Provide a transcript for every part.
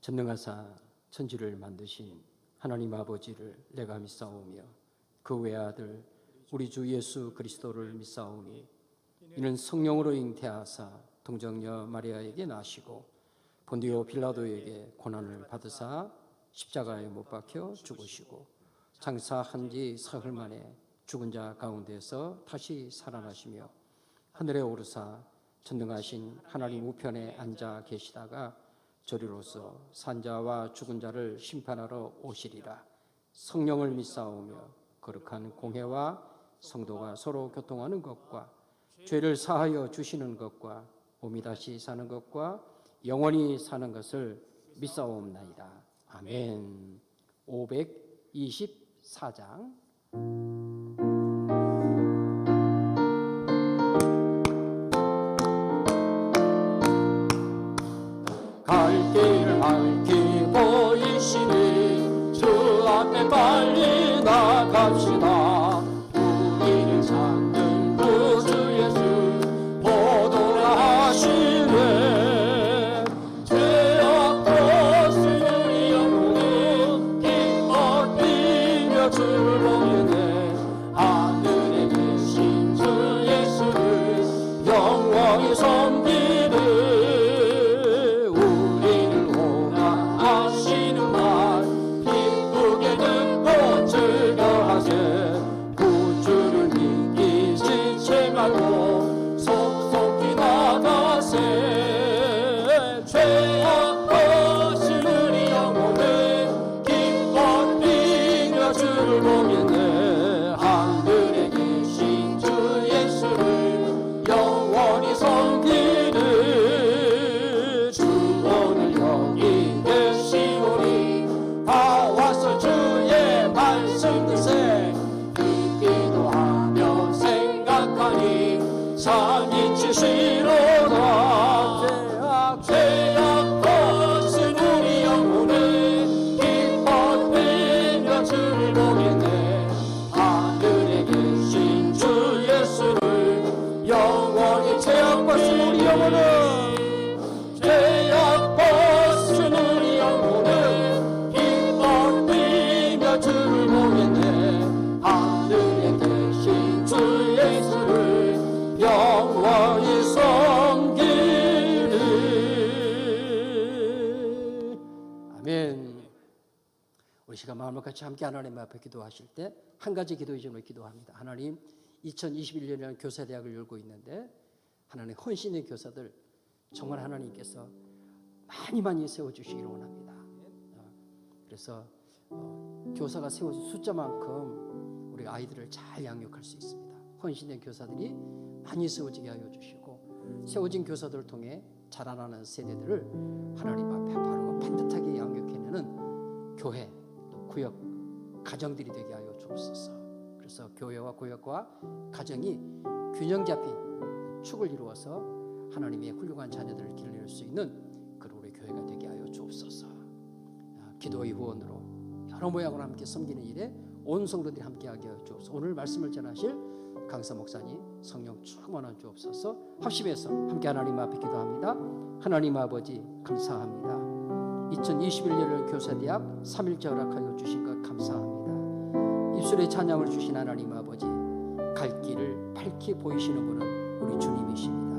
전능하사 천지를 만드신 하나님 아버지를 내가 믿사오며 그 외아들 우리 주 예수 그리스도를 믿사오니 이는 성령으로 잉태하사 동정녀 마리아에게 나시고 본디오 빌라도에게 고난을 받으사 십자가에 못 박혀 죽으시고 장사한 지 사흘 만에 죽은 자 가운데서 다시 살아나시며 하늘에 오르사 전능하신 하나님 우편에 앉아 계시다가 저리로서 산자와 죽은 자를 심판하러 오시리라. 성령을 믿사오며 거룩한 공회와 성도가 서로 교통하는 것과 죄를 사하여 주시는 것과 몸이 다시 사는 것과 영원히 사는 것을 믿사옵나이다. 아멘. 524장. 갈 길을 밝히고 이시니 주 앞에 빨리 나갑시다. 우리를 찾는 구주 예수 보도라 하시네. 죄악 벗은 우리 영혼이 기뻐 뛰며 주를 보이네. 하늘에 계신 주 예수를 영원히 섬기네. 구주를 믿기 지체 말고 속속히 나가세. 죄악 벗은 우리 영혼은 기뻐 뛰며 주를 보겠네. 하늘에 계신 주 예수를 영원히 섬기는 주 오늘 여기 계시오니 다 와서 주의 말씀 드세. 기도하며 생각하니 참 이치시로다. 죄악 벗은 우리 영혼은 기뻐 뛰며 주를 보겠네. 하늘에 계신 주 예수를 영원히 죄악 벗은 우리 영혼은 죄악 벗은 우리 영혼은 기뻐 뛰며 주를 보겠네. 하늘에 계신 주 예수를 영원히 섬기리. 아멘. 우리 시간 마음을 같이 함께 하나님 앞에 기도하실 때 한 가지 기도 이전으로 기도합니다. 하나님, 2021년에는 교사대학을 열고 있는데 하나님 헌신의 교사들 정말 하나님께서 많이 세워주시기를 원합니다. 그래서 교사가 세워진 숫자만큼 우리 아이들을 잘 양육할 수 있습니다. 헌신의 교사들이 많이 세워지게 하여 주시고 세워진 교사들을 통해 자라나는 세대들을 하나님 앞에 바르고 반듯하게 양육해내는 교회, 또 구역, 가정들이 되게 하여 주옵소서. 그래서 교회와 구역과 가정이 균형 잡힌 축을 이루어서 하나님의 훌륭한 자녀들을 길러낼 수 있는 그런 우리 교회가 되게 하여 주옵소서. 기도의 후원으로 여러 모양으로 함께 섬기는 일에 온 성도들이 함께하게 하여 주옵소서. 오늘 말씀을 전하실 강사 목사님 성령 충만한 주옵소서. 합심해서 함께 하나님 앞에 기도합니다. 하나님 아버지 감사합니다. 2021년을 교사대학 3일째 허락하여 주신 것 감사합니다. 입술에 찬양을 주신 하나님 아버지, 갈 길을 밝히 보이시는 분은 우리 주님이십니다.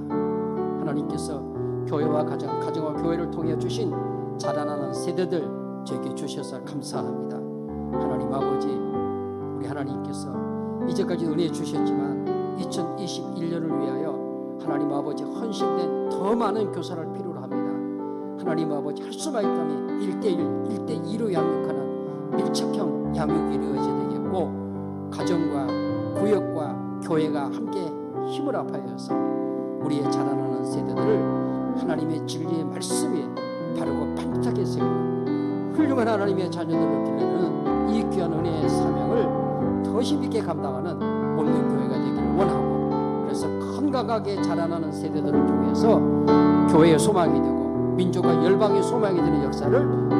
하나님께서 교회와 가정과 교회를 통해 주신 자라나는 세대들 저에게 주셔서 감사합니다. 하나님 아버지, 우리 하나님께서 이제까지 은혜 주셨지만 2021년을 위하여 하나님 아버지 헌신된 더 많은 교사를 필요로 합니다. 하나님 아버지, 할 수만 있다면 1대1, 1대2로 양육하는 밀착형 양육이 이루어져야 되겠고, 가정과 구역과 교회가 함께 힘을 합하여서 우리의 자라나는 세대들을 하나님의 진리의 말씀 위에 바르고 반듯하게 세우는 훌륭한 하나님의 자녀들을 길러내는 이 귀한 은혜의 사명을 더 힘있게 감당하는 모든 교회가 되기를 원하고, 그래서 건강하게 자라나는 세대들을 통해서 교회의 소망이 되고 민족과 열방의 소망이 되는 역사를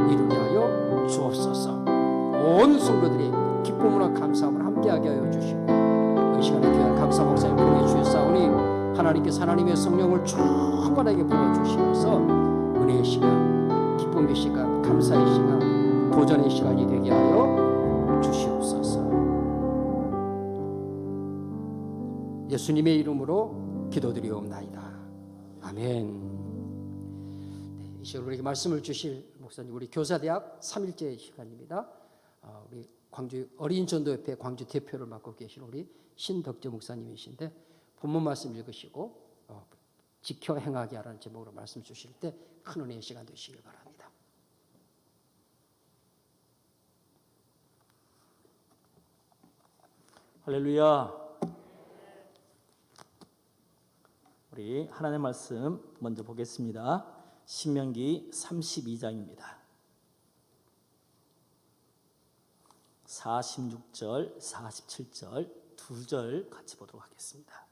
이루게 하여 주옵소서. 온 성도들이 기쁨으로 감사함을 함께하게 하여 주시고, 이 시간에 귀한 강사 목사님 보내주셨사오니 하나님께서 하나님의 성령을 충만하게 부어주시면서 은혜의 시간 기쁨의 시간, 감사의 시간, 도전의 시간이 되게 하여 주시옵소서. 예수님의 이름으로 기도드리옵나이다. 아멘. 이 시간 우리에게 말씀을 주실 목사님, 우리 교사대학 3일째 시간입니다. 우리 광주 어린이전도협회 광주 대표를 맡고 계신 우리 신덕재 목사님이신데 본문 말씀 읽으시고 지켜 행하게 하라는 제목으로 말씀 주실 때 큰 은혜의 시간 되시길 바랍니다. 할렐루야. 우리 하나님의 말씀 먼저 보겠습니다. 신명기 32장입니다. 46절, 47절 두 절 같이 보도록 하겠습니다.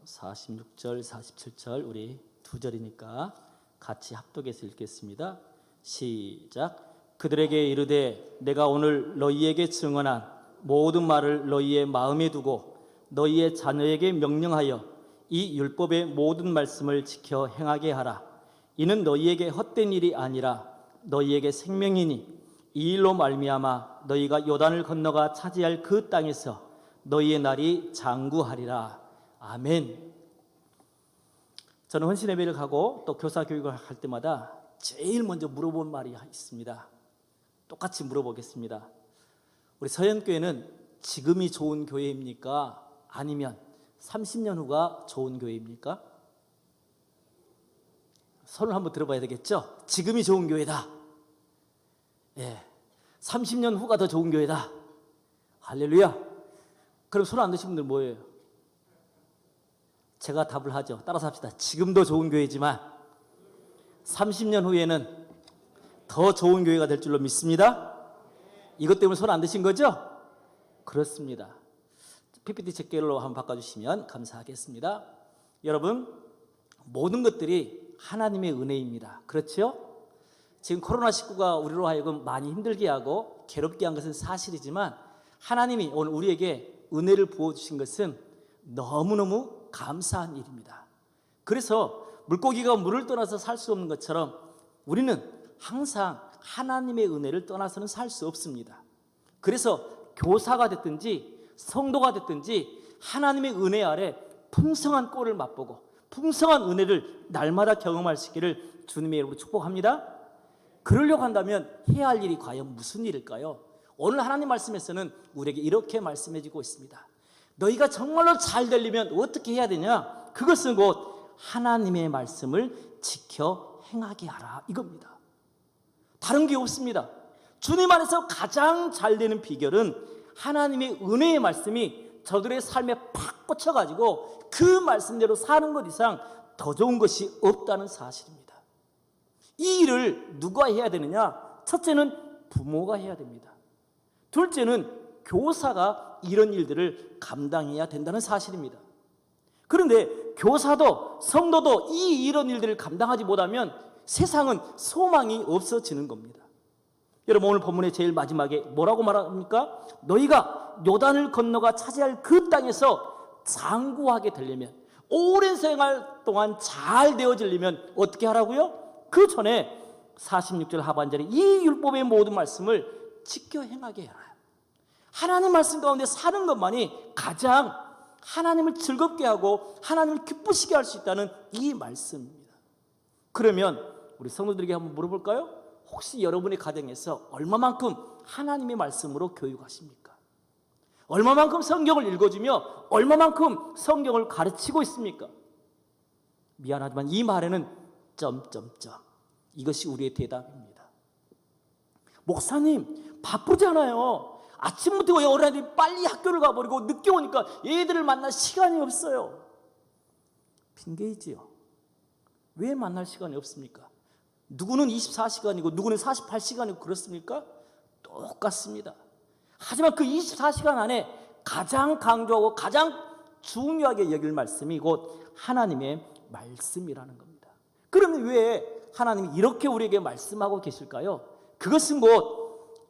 (46절) (47절) 우리 두 절이니까 같이 합독해서 읽겠습니다. 시작. 그들에게 이르되 내가 오늘 너희에게 증언한 모든 말을 너희의 마음에 두고 너희의 자녀에게 명령하여 이 율법의 모든 말씀을 지켜 행하게 하라. 이는 너희에게 헛된 일이 아니라 너희에게 생명이니 이 일로 말미암아 너희가 요단을 건너가 차지할 그 땅에서 너희의 날이 장구하리라. 아멘. 저는 헌신 예배를 가고 또 교사 교육을 할 때마다 제일 먼저 물어본 말이 있습니다. 똑같이 물어보겠습니다. 우리 서현교회는 지금이 좋은 교회입니까? 아니면 30년 후가 좋은 교회입니까? 손을 한번 들어봐야 되겠죠? 지금이 좋은 교회다. 예, 30년 후가 더 좋은 교회다. 할렐루야. 그럼 손 안 드신 분들 뭐예요? 제가 답을 하죠. 따라서 합시다. 지금도 좋은 교회지만 30년 후에는 더 좋은 교회가 될 줄로 믿습니다. 이것 때문에 손 안 드신 거죠? 그렇습니다. PPT 제껴로 한번 바꿔주시면 감사하겠습니다. 여러분, 모든 것들이 하나님의 은혜입니다. 그렇죠? 지금 코로나19가 우리로 하여금 많이 힘들게 하고 괴롭게 한 것은 사실이지만 하나님이 오늘 우리에게 은혜를 부어주신 것은 너무너무 감사한 일입니다. 그래서 물고기가 물을 떠나서 살 수 없는 것처럼 우리는 항상 하나님의 은혜를 떠나서는 살 수 없습니다. 그래서 교사가 됐든지 성도가 됐든지 하나님의 은혜 아래 풍성한 꼴을 맛보고 풍성한 은혜를 날마다 경험할 수 있기를 주님의 이름으로 축복합니다. 그러려고 한다면 해야 할 일이 과연 무슨 일일까요? 오늘 하나님 말씀에서는 우리에게 이렇게 말씀해 주고 있습니다. 너희가 정말로 잘 되려면 어떻게 해야 되냐? 그것은 곧 하나님의 말씀을 지켜 행하게 하라, 이겁니다. 다른 게 없습니다. 주님 안에서 가장 잘 되는 비결은 하나님의 은혜의 말씀이 저들의 삶에 팍 꽂혀가지고 그 말씀대로 사는 것 이상 더 좋은 것이 없다는 사실입니다. 이 일을 누가 해야 되느냐? 첫째는 부모가 해야 됩니다. 둘째는 교사가 이런 일들을 감당해야 된다는 사실입니다. 그런데 교사도 성도도 이런 일들을 감당하지 못하면 세상은 소망이 없어지는 겁니다. 여러분, 오늘 본문의 제일 마지막에 뭐라고 말합니까? 너희가 요단을 건너가 차지할 그 땅에서 장구하게 되려면, 오랜 생활 동안 잘 되어지려면 어떻게 하라고요? 그 전에 46절 하반절에 이 율법의 모든 말씀을 지켜 행하게 하라. 하나님 말씀 가운데 사는 것만이 가장 하나님을 즐겁게 하고 하나님을 기쁘시게 할 수 있다는 이 말씀입니다. 그러면 우리 성도들에게 한번 물어볼까요? 혹시 여러분의 가정에서 얼마만큼 하나님의 말씀으로 교육하십니까? 얼마만큼 성경을 읽어주며 얼마만큼 성경을 가르치고 있습니까? 미안하지만 이 말에는 점점점, 이것이 우리의 대답입니다. 목사님, 바쁘잖아요. 아침부터 어린아이들이 빨리 학교를 가버리고 늦게 오니까 얘들을 만날 시간이 없어요. 핑계이지요. 왜 만날 시간이 없습니까? 누구는 24시간이고 누구는 48시간이고 그렇습니까? 똑같습니다. 하지만 그 24시간 안에 가장 강조하고 가장 중요하게 여길 말씀이 곧 하나님의 말씀이라는 겁니다. 그러면 왜 하나님이 이렇게 우리에게 말씀하고 계실까요? 그것은 곧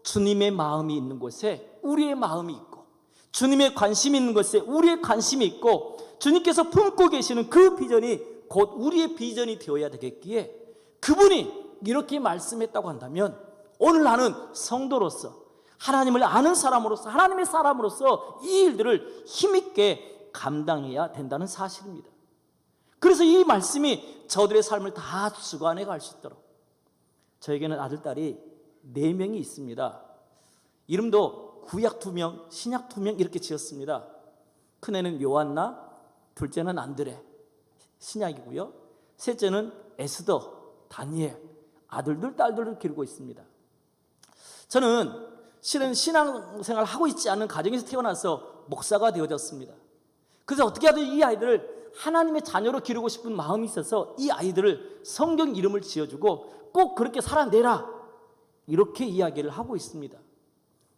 주님의 마음이 있는 곳에 우리의 마음이 있고, 주님의 관심이 있는 곳에 우리의 관심이 있고, 주님께서 품고 계시는 그 비전이 곧 우리의 비전이 되어야 되겠기에, 그분이 이렇게 말씀했다고 한다면 오늘 나는 성도로서, 하나님을 아는 사람으로서, 하나님의 사람으로서 이 일들을 힘있게 감당해야 된다는 사실입니다. 그래서 이 말씀이 저들의 삶을 다 주관해 갈 수 있도록, 저에게는 아들, 딸이 4명이 있습니다. 이름도 구약 2명, 신약 2명 이렇게 지었습니다. 큰애는 요한나, 둘째는 안드레, 신약이고요. 셋째는 에스더, 다니엘, 아들들, 딸들을 기르고 있습니다. 저는 실은 신앙생활을 하고 있지 않은 가정에서 태어나서 목사가 되어졌습니다. 그래서 어떻게 하든 이 아이들을 하나님의 자녀로 기르고 싶은 마음이 있어서 이 아이들을 성경 이름을 지어주고 꼭 그렇게 살아내라, 이렇게 이야기를 하고 있습니다.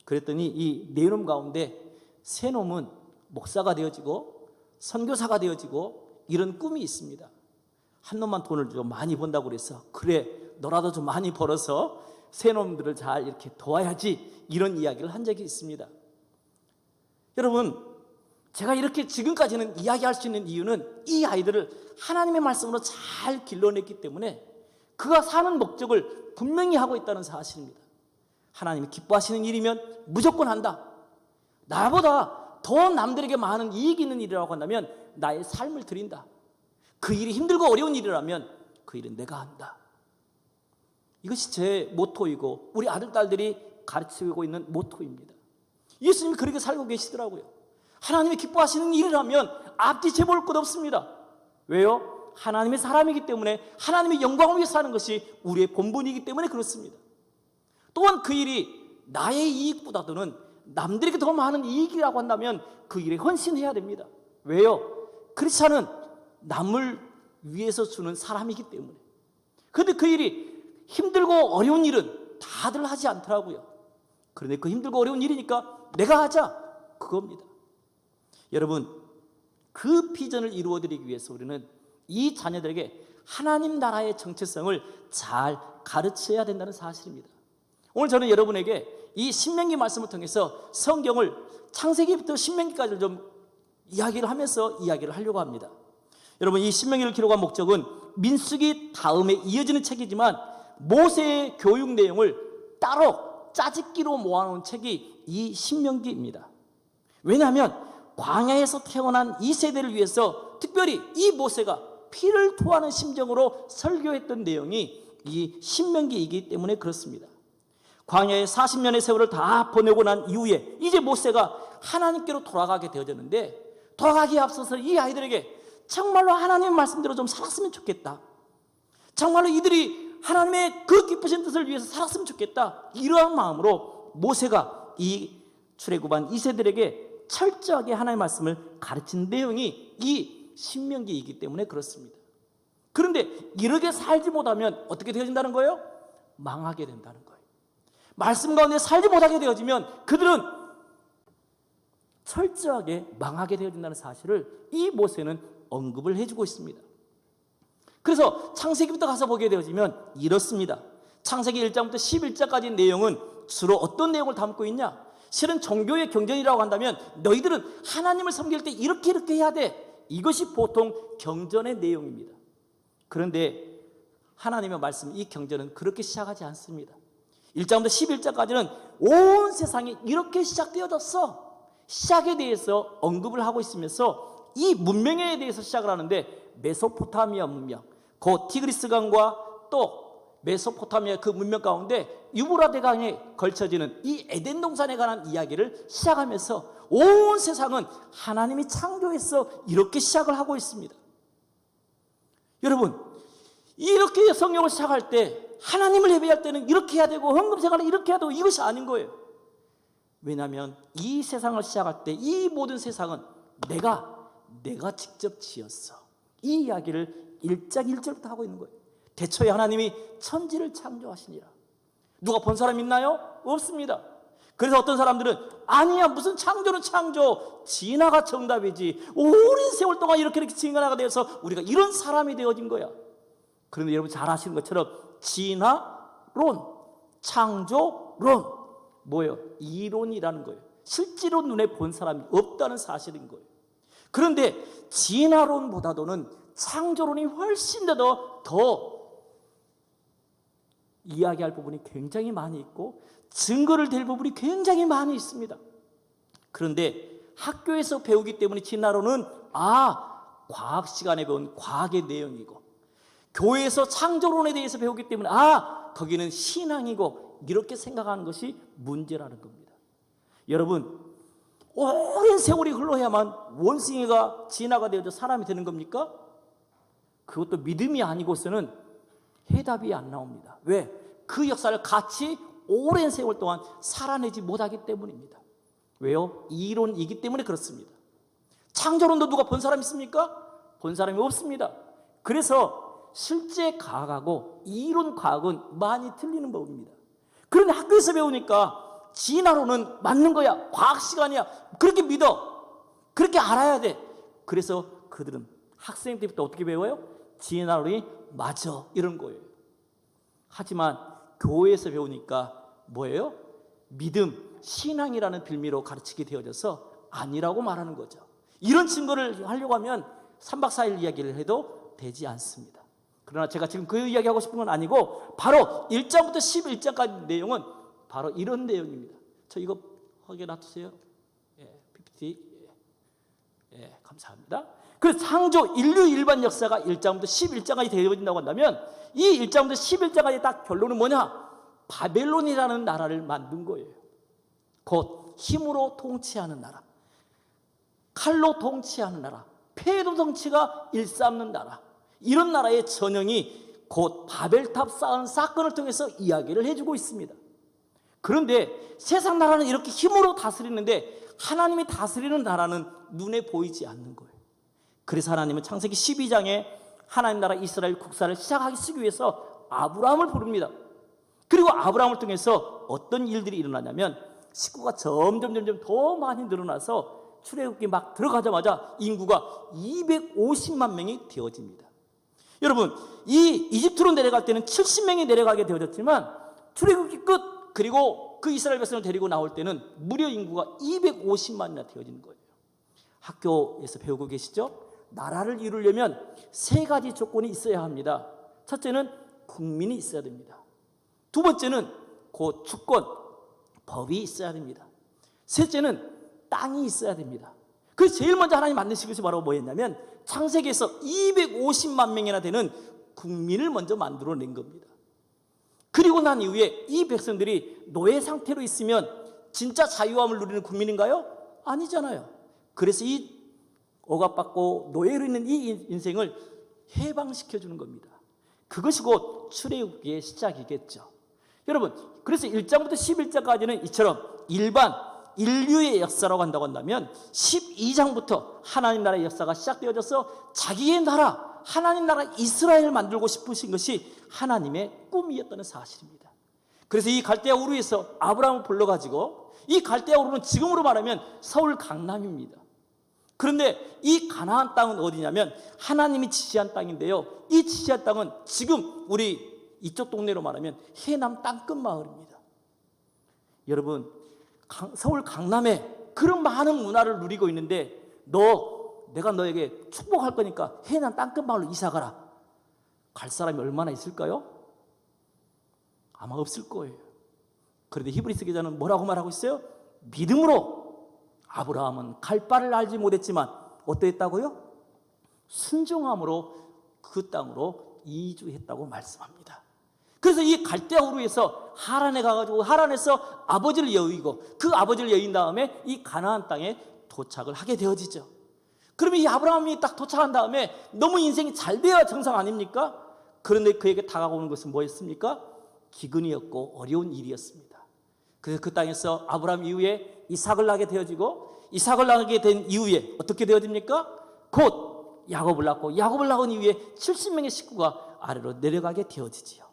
그랬더니 이 4놈 가운데 3놈은 목사가 되어지고 선교사가 되어지고 이런 꿈이 있습니다. 한 놈만 돈을 좀 많이 번다고 그래서, 그래 너라도 좀 많이 벌어서 3놈들을 잘 이렇게 도와야지, 이런 이야기를 한 적이 있습니다. 여러분, 제가 이렇게 지금까지는 이야기할 수 있는 이유는 이 아이들을 하나님의 말씀으로 잘 길러냈기 때문에 그가 사는 목적을 분명히 하고 있다는 사실입니다. 하나님이 기뻐하시는 일이면 무조건 한다. 나보다 더 남들에게 많은 이익이 있는 일이라고 한다면 나의 삶을 드린다. 그 일이 힘들고 어려운 일이라면 그 일은 내가 한다. 이것이 제 모토이고 우리 아들, 딸들이 가르치고 있는 모토입니다. 예수님이 그렇게 살고 계시더라고요. 하나님이 기뻐하시는 일이라면 앞뒤 재볼 것 없습니다. 왜요? 하나님의 사람이기 때문에, 하나님의 영광을 위해 사는 것이 우리의 본분이기 때문에 그렇습니다. 또한 그 일이 나의 이익보다도는 남들에게 더 많은 이익이라고 한다면 그 일에 헌신해야 됩니다. 왜요? 크리스찬은 남을 위해서 주는 사람이기 때문에. 그런데 그 일이 힘들고 어려운 일은 다들 하지 않더라고요. 그런데 그 힘들고 어려운 일이니까 내가 하자, 그겁니다. 여러분, 그 비전을 이루어드리기 위해서 우리는 이 자녀들에게 하나님 나라의 정체성을 잘 가르쳐야 된다는 사실입니다. 오늘 저는 여러분에게 이 신명기 말씀을 통해서 성경을 창세기부터 신명기까지 좀 이야기를 하면서 이야기를 하려고 합니다. 여러분, 이 신명기를 기록한 목적은 민수기 다음에 이어지는 책이지만 모세의 교육 내용을 따로 짜집기로 모아놓은 책이 이 신명기입니다. 왜냐하면 광야에서 태어난 이 세대를 위해서 특별히 이 모세가 피를 토하는 심정으로 설교했던 내용이 이 신명기이기 때문에 그렇습니다. 광야에 40년의 세월을 다 보내고 난 이후에 이제 모세가 하나님께로 돌아가게 되어졌는데, 돌아가기에 앞서서 이 아이들에게 정말로 하나님의 말씀대로 좀 살았으면 좋겠다, 정말로 이들이 하나님의 그 기쁘신 뜻을 위해서 살았으면 좋겠다, 이러한 마음으로 모세가 이 출애굽한 이 세대들에게 철저하게 하나님의 말씀을 가르친 내용이 이 신명기이기 때문에 그렇습니다. 그런데 이렇게 살지 못하면 어떻게 되어진다는 거예요? 망하게 된다는 거예요. 말씀 가운데 살지 못하게 되어지면 그들은 철저하게 망하게 되어진다는 사실을 이 모세는 언급을 해주고 있습니다. 그래서 창세기부터 가서 보게 되어지면 이렇습니다. 창세기 1장부터 11장까지 내용은 주로 어떤 내용을 담고 있냐? 실은 종교의 경전이라고 한다면 너희들은 하나님을 섬길 때 이렇게 해야 돼, 이것이 보통 경전의 내용입니다. 그런데 하나님의 말씀, 이 경전은 그렇게 시작하지 않습니다. 1장부터 11장까지는 온 세상이 이렇게 시작되어졌어, 시작에 대해서 언급을 하고 있으면서 이 문명에 대해서 시작을 하는데, 메소포타미아 문명, 곧 티그리스 강과 또 메소포타미아 그 문명 가운데 유브라데 강에 걸쳐지는 이 에덴 동산에 관한 이야기를 시작하면서 온 세상은 하나님이 창조해서 이렇게 시작을 하고 있습니다. 여러분, 이렇게 성경을 시작할 때 하나님을 예배할 때는 이렇게 해야 되고 헌금 생활을 이렇게 해야 되고 이것이 아닌 거예요. 왜냐하면 이 세상을 시작할 때 이 모든 세상은 내가 직접 지었어, 이 이야기를 1장 1절부터 하고 있는 거예요. 대초에 하나님이 천지를 창조하시니라. 누가 본 사람 있나요? 없습니다. 그래서 어떤 사람들은 아니야, 무슨 창조는 창조, 진화가 정답이지, 오랜 세월 동안 이렇게 진화가 되어서 우리가 이런 사람이 되어진 거야. 그런데 여러분 잘 아시는 것처럼 진화론, 창조론 뭐예요? 이론이라는 거예요. 실제로 눈에 본 사람이 없다는 사실인 거예요. 그런데 진화론보다도는 창조론이 훨씬 더 이야기할 부분이 굉장히 많이 있고 증거를 댈 부분이 굉장히 많이 있습니다. 그런데 학교에서 배우기 때문에 진화론은 과학 시간에 배운 과학의 내용이고, 교회에서 창조론에 대해서 배우기 때문에 거기는 신앙이고, 이렇게 생각하는 것이 문제라는 겁니다. 여러분, 오랜 세월이 흘러야만 원숭이가 진화가 되어서 사람이 되는 겁니까? 그것도 믿음이 아니고서는 해답이 안 나옵니다. 왜? 그 역사를 같이 오랜 세월 동안 살아내지 못하기 때문입니다. 왜요? 이론이기 때문에 그렇습니다. 창조론도 누가 본 사람 있습니까? 본 사람이 없습니다. 그래서 실제 과학하고 이론 과학은 많이 틀리는 법입니다. 그런데 학교에서 배우니까 진화론은 맞는 거야, 과학 시간이야, 그렇게 믿어, 그렇게 알아야 돼. 그래서 그들은 학생 때부터 어떻게 배워요? 진화론이 맞아, 이런 거예요. 하지만 교회에서 배우니까 뭐예요? 믿음, 신앙이라는 빌미로 가르치게 되어져서 아니라고 말하는 거죠. 이런 증거를 하려고 하면 3박 4일 이야기를 해도 되지 않습니다. 그러나 제가 지금 그 이야기하고 싶은 건 아니고 바로 1장부터 11장까지 내용은 바로 이런 내용입니다. 저 이거 허게 놔두세요. PPT. 감사합니다. 그 창조 인류 일반 역사가 1장부터 11장까지 되어진다고 한다면 이 1장부터 11장까지 딱 결론은 뭐냐? 바벨론이라는 나라를 만든 거예요. 곧 힘으로 통치하는 나라, 칼로 통치하는 나라, 폐도 정치가 일삼는 나라, 이런 나라의 전형이 곧 바벨탑 쌓은 사건을 통해서 이야기를 해주고 있습니다. 그런데 세상 나라는 이렇게 힘으로 다스리는데 하나님이 다스리는 나라는 눈에 보이지 않는 거예요. 그래서 하나님은 창세기 12장에 하나님 나라 이스라엘 국사를 시작하기 위해서 아브라함을 부릅니다. 그리고 아브라함을 통해서 어떤 일들이 일어나냐면 식구가 점점 더 많이 늘어나서 출애굽기 막 들어가자마자 인구가 250만 명이 되어집니다. 여러분, 이 이집트로 내려갈 때는 70명이 내려가게 되어졌지만 출애굽기 끝, 그리고 그 이스라엘 백성을 데리고 나올 때는 무려 인구가 250만이나 되어지는 거예요. 학교에서 배우고 계시죠? 나라를 이루려면 3가지 조건이 있어야 합니다. 첫째는 국민이 있어야 됩니다. 두 번째는 곧 주권, 법이 있어야 됩니다. 셋째는 땅이 있어야 됩니다. 그래서 제일 먼저 하나님 만드신 것이 바로 뭐였냐면 창세기에서 250만 명이나 되는 국민을 먼저 만들어낸 겁니다. 그리고 난 이후에 이 백성들이 노예 상태로 있으면 진짜 자유함을 누리는 국민인가요? 아니잖아요. 그래서 이 억압받고 노예로 있는 이 인생을 해방시켜주는 겁니다. 그것이 곧 출애굽기의 시작이겠죠. 여러분, 그래서 1장부터 11장까지는 이처럼 일반 인류의 역사라고 한다고 한다면 12장부터 하나님 나라의 역사가 시작되어져서 자기의 나라, 하나님 나라 이스라엘을 만들고 싶으신 것이 하나님의 꿈이었다는 사실입니다. 그래서 이 갈대아 우르에서 아브라함을 불러가지고, 이 갈대아 우르는 지금으로 말하면 서울 강남입니다. 그런데 이 가나안 땅은 어디냐면 하나님이 지시한 땅인데요, 이 지시한 땅은 지금 우리 이쪽 동네로 말하면 해남 땅끝 마을입니다. 여러분, 서울 강남에 그런 많은 문화를 누리고 있는데 내가 너에게 축복할 거니까 해남 땅끝 마을로 이사가라, 갈 사람이 얼마나 있을까요? 아마 없을 거예요. 그런데 히브리서 기자는 뭐라고 말하고 있어요? 믿음으로 아브라함은 갈 바를 알지 못했지만 어떠했다고요? 순종함으로 그 땅으로 이주했다고 말씀합니다. 그래서 이 갈대아 우르에서 하란에 가가지고 하란에서 아버지를 여의고 그 아버지를 여인 다음에 이 가나안 땅에 도착을 하게 되어지죠. 그러면 이 아브라함이 딱 도착한 다음에 너무 인생이 잘 돼야 정상 아닙니까? 그런데 그에게 다가오는 것은 뭐였습니까? 기근이었고 어려운 일이었습니다. 그래서 그 땅에서 아브라함 이후에 이삭을 낳게 되어지고, 이삭을 낳게 된 이후에 어떻게 되어집니까? 곧 야곱을 낳고, 야곱을 낳은 이후에 70명의 식구가 아래로 내려가게 되어지지요.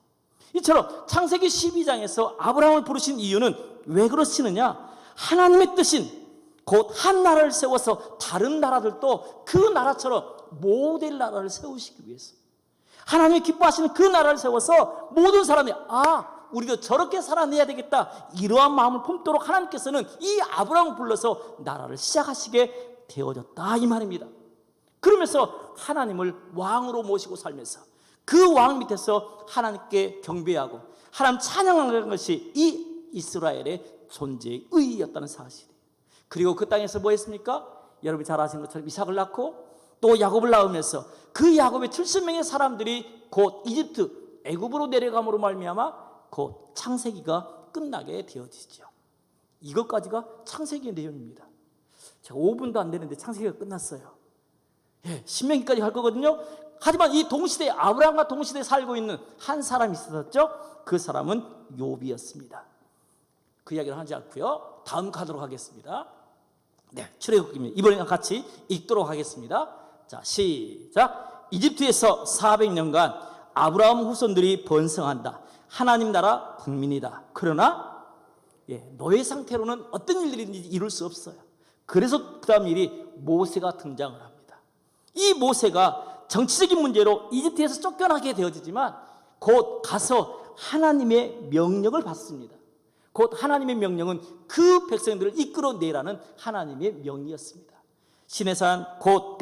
이처럼 창세기 12장에서 아브라함을 부르신 이유는 왜 그러시느냐? 하나님의 뜻인 곧 한 나라를 세워서 다른 나라들도 그 나라처럼 모델 나라를 세우시기 위해서, 하나님이 기뻐하시는 그 나라를 세워서 모든 사람이 우리도 저렇게 살아내야 되겠다, 이러한 마음을 품도록 하나님께서는 이 아브라함을 불러서 나라를 시작하시게 되어졌다, 이 말입니다. 그러면서 하나님을 왕으로 모시고 살면서 그 왕 밑에서 하나님께 경배하고 하나님 찬양하는 것이 이 이스라엘의 존재의 의의였다는 사실이에요. 그리고 그 땅에서 뭐 했습니까? 여러분이 잘 아시는 것처럼 이삭을 낳고 또 야곱을 낳으면서 그 야곱의 70명의 사람들이 곧 이집트 애굽으로 내려감으로 말미암아 곧 창세기가 끝나게 되어지죠. 이것까지가 창세기의 내용입니다. 제가 5분도 안 되는데 창세기가 끝났어요. 신명기까지 갈 거거든요. 하지만 이 동시대에 아브라함과 동시대에 살고 있는 한 사람이 있었죠. 그 사람은 욥이었습니다. 그 이야기를 하지 않고요, 다음 가도록 하겠습니다. 출애굽기입니다. 이번에는 같이 읽도록 하겠습니다. 자, 시작. 이집트에서 400년간 아브라함 후손들이 번성한다. 하나님 나라 국민이다. 그러나 노예 상태로는 어떤 일들인지 이룰 수 없어요. 그래서 그 다음 일이 모세가 등장을 합니다. 이 모세가 정치적인 문제로 이집트에서 쫓겨나게 되어지지만 곧 가서 하나님의 명령을 받습니다. 곧 하나님의 명령은 그 백성들을 이끌어내라는 하나님의 명이었습니다. 시내산 곧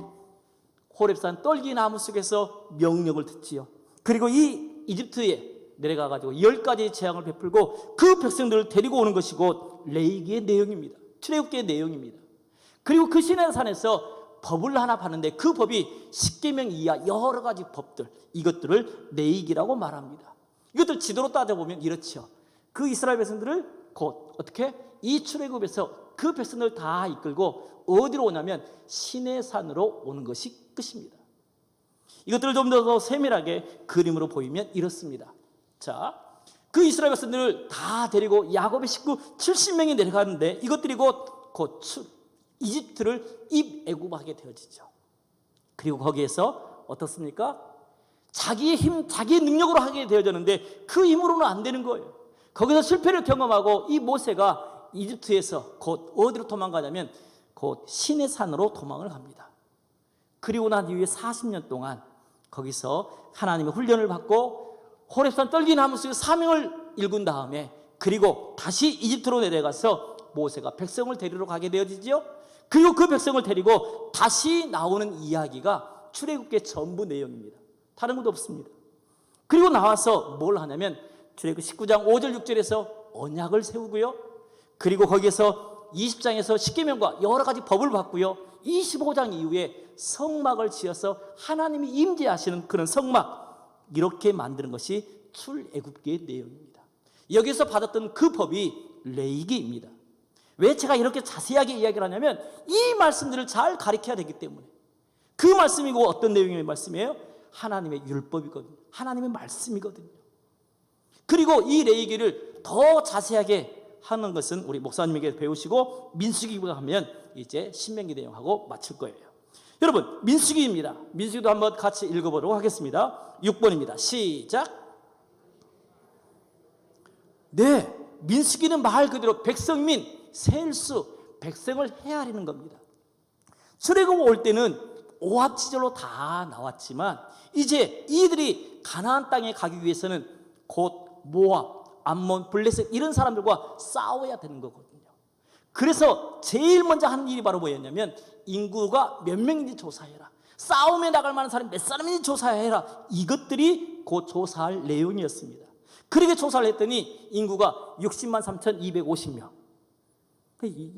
호렙산 떨기나무 속에서 명령을 듣지요. 그리고 이 이집트에 내려가가지고 10가지의 재앙을 베풀고 그 백성들을 데리고 오는 것이 곧 레위기의 내용입니다. 출애굽기의 내용입니다. 그리고 그 시내산에서 법을 하나 받는데 그 법이 십계명 이하 여러 가지 법들, 이것들을 레위기라고 말합니다. 이것들 지도로 따져보면 이렇죠. 그 이스라엘 백성들을 곧 어떻게 이 출애굽에서 그 백성들을 다 이끌고 어디로 오냐면 시내산으로 오는 것이 끝입니다. 이것들을 좀 더 세밀하게 그림으로 보이면 이렇습니다. 자, 그 이스라엘 백성들을 다 데리고 야곱의 식구 70명이 내려가는데 이것들이 곧 이집트를 입애굽하게 되어지죠. 그리고 거기에서 어떻습니까? 자기의 힘, 자기의 능력으로 하게 되어졌는데 그 힘으로는 안 되는 거예요. 거기서 실패를 경험하고 이 모세가 이집트에서 곧 어디로 도망가냐면 곧 시내산으로 도망을 갑니다. 그리고 난 이후에 40년 동안 거기서 하나님의 훈련을 받고 호렙산 떨기나무 속에 사명을 일군 다음에 그리고 다시 이집트로 내려가서 모세가 백성을 데리러 가게 되어지죠. 그리고 그 백성을 데리고 다시 나오는 이야기가 출애굽기의 전부 내용입니다. 다른 것도 없습니다. 그리고 나와서 뭘 하냐면 출애굽기 19장 5절 6절에서 언약을 세우고요. 그리고 거기에서 20장에서 십계명과 여러 가지 법을 받고요. 25장 이후에 성막을 지어서 하나님이 임재하시는 그런 성막, 이렇게 만드는 것이 출애굽기의 내용입니다. 여기서 받았던 그 법이 레위기입니다. 왜 제가 이렇게 자세하게 이야기를 하냐면 이 말씀들을 잘 가르쳐야 되기 때문에. 그 말씀이고 어떤 내용의 말씀이에요? 하나님의 율법이거든요. 하나님의 말씀이거든요. 그리고 이 레위기를 더 자세하게 하는 것은 우리 목사님에게 배우시고 민수기보다 하면 이제 신명기 내용하고 마칠 거예요. 여러분, 민수기입니다. 민수기도 한번 같이 읽어보도록 하겠습니다. 6번입니다. 시작. 네, 민수기는 말 그대로 백성민 셀 수, 백성을 헤아리는 겁니다. 출애굽 올 때는 오합지졸로 다 나왔지만 이제 이들이 가나안 땅에 가기 위해서는 곧 모압, 암몬, 블레셋 이런 사람들과 싸워야 되는 거거든요. 그래서 제일 먼저 하는 일이 바로 뭐였냐면 인구가 몇 명인지 조사해라. 싸움에 나갈 만한 사람이 몇 사람인지 조사해라. 이것들이 곧 조사할 내용이었습니다. 그렇게 조사를 했더니 인구가 60만 3,250명.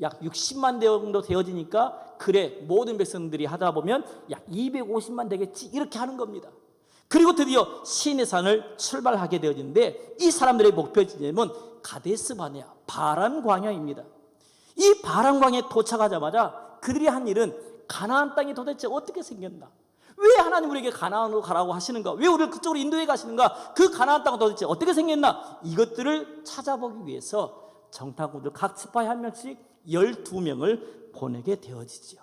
약 60만 정도 되어지니까 그래 모든 백성들이 하다 보면 약 250만 되겠지 이렇게 하는 겁니다. 그리고 드디어 시내산을 출발하게 되어지는데 이 사람들의 목표 지점은 가데스 바네아 바란 광야입니다. 이 바란 광야에 도착하자마자 그들이 한 일은 가나안 땅이 도대체 어떻게 생겼나? 왜 하나님 우리에게 가나안으로 가라고 하시는가? 왜 우리를 그쪽으로 인도해 가시는가? 그 가나안 땅은 도대체 어떻게 생겼나? 이것들을 찾아보기 위해서 정탐꾼들 각 지파에 한 명씩 12명을 보내게 되어지죠.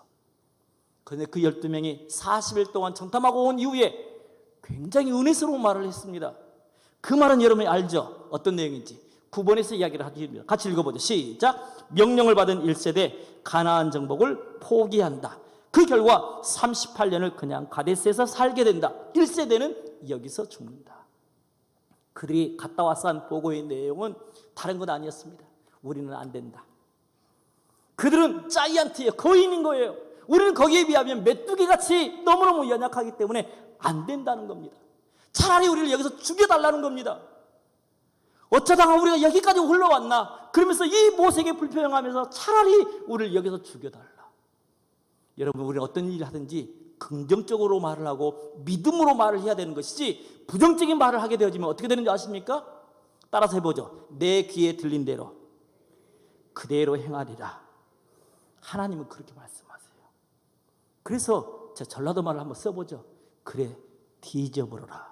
그런데 그 12명이 40일 동안 정탐하고 온 이후에 굉장히 은혜스러운 말을 했습니다. 그 말은 여러분이 알죠? 어떤 내용인지 9번에서 이야기를 하겠습니다. 같이 읽어보죠. 시작. 명령을 받은 1세대 가나안 정복을 포기한다. 그 결과 38년을 그냥 가데스에서 살게 된다. 1세대는 여기서 죽는다. 그들이 갔다 와서 한 보고의 내용은 다른 건 아니었습니다. 우리는 안 된다. 그들은 자이언트예요. 거인인 거예요. 우리는 거기에 비하면 메뚜기같이 너무너무 연약하기 때문에 안 된다는 겁니다. 차라리 우리를 여기서 죽여달라는 겁니다. 어쩌다가 우리가 여기까지 흘러왔나? 그러면서 이 모세에게 불평하면서 차라리 우리를 여기서 죽여달라. 여러분, 우리는 어떤 일을 하든지 긍정적으로 말을 하고 믿음으로 말을 해야 되는 것이지 부정적인 말을 하게 되어지면 어떻게 되는지 아십니까? 따라서 해보죠. 내 귀에 들린 대로 그대로 행하리라. 하나님은 그렇게 말씀하세요. 그래서 제가 전라도 말을 한번 써보죠. 그래, 뒤져버려라.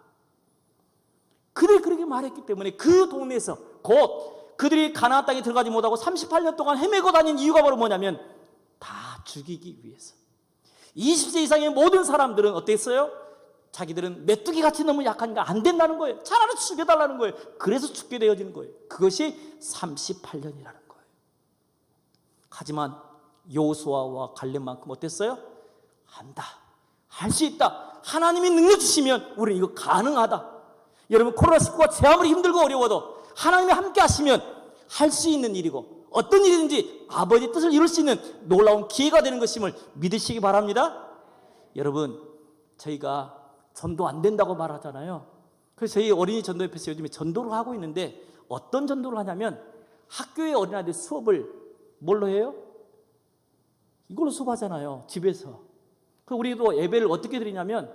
그들이 그렇게 말했기 때문에 그 동네에서 곧 그들이 가나안 땅에 들어가지 못하고 38년 동안 헤매고 다닌 이유가 바로 뭐냐면 다 죽이기 위해서. 20세 이상의 모든 사람들은 어땠어요? 자기들은 메뚜기같이 너무 약하니까 안 된다는 거예요. 차라리 죽여달라는 거예요. 그래서 죽게 되어지는 거예요. 그것이 38년이라는 거예요. 하지만 여호수아와 갈렙만큼 어땠어요? 한다. 할 수 있다. 하나님이 능력 주시면 우리는 이거 가능하다. 여러분, 코로나19가 제 아무리 힘들고 어려워도 하나님이 함께 하시면 할 수 있는 일이고 어떤 일이든지 아버지의 뜻을 이룰 수 있는 놀라운 기회가 되는 것임을 믿으시기 바랍니다. 여러분, 저희가 전도 안 된다고 말하잖아요. 그래서 저희 어린이 전도협회에서 요즘에 전도를 하고 있는데 어떤 전도를 하냐면 학교의 어린아이들 수업을 뭘로 해요? 이걸로 수업하잖아요. 집에서. 우리도 예배를 어떻게 드리냐면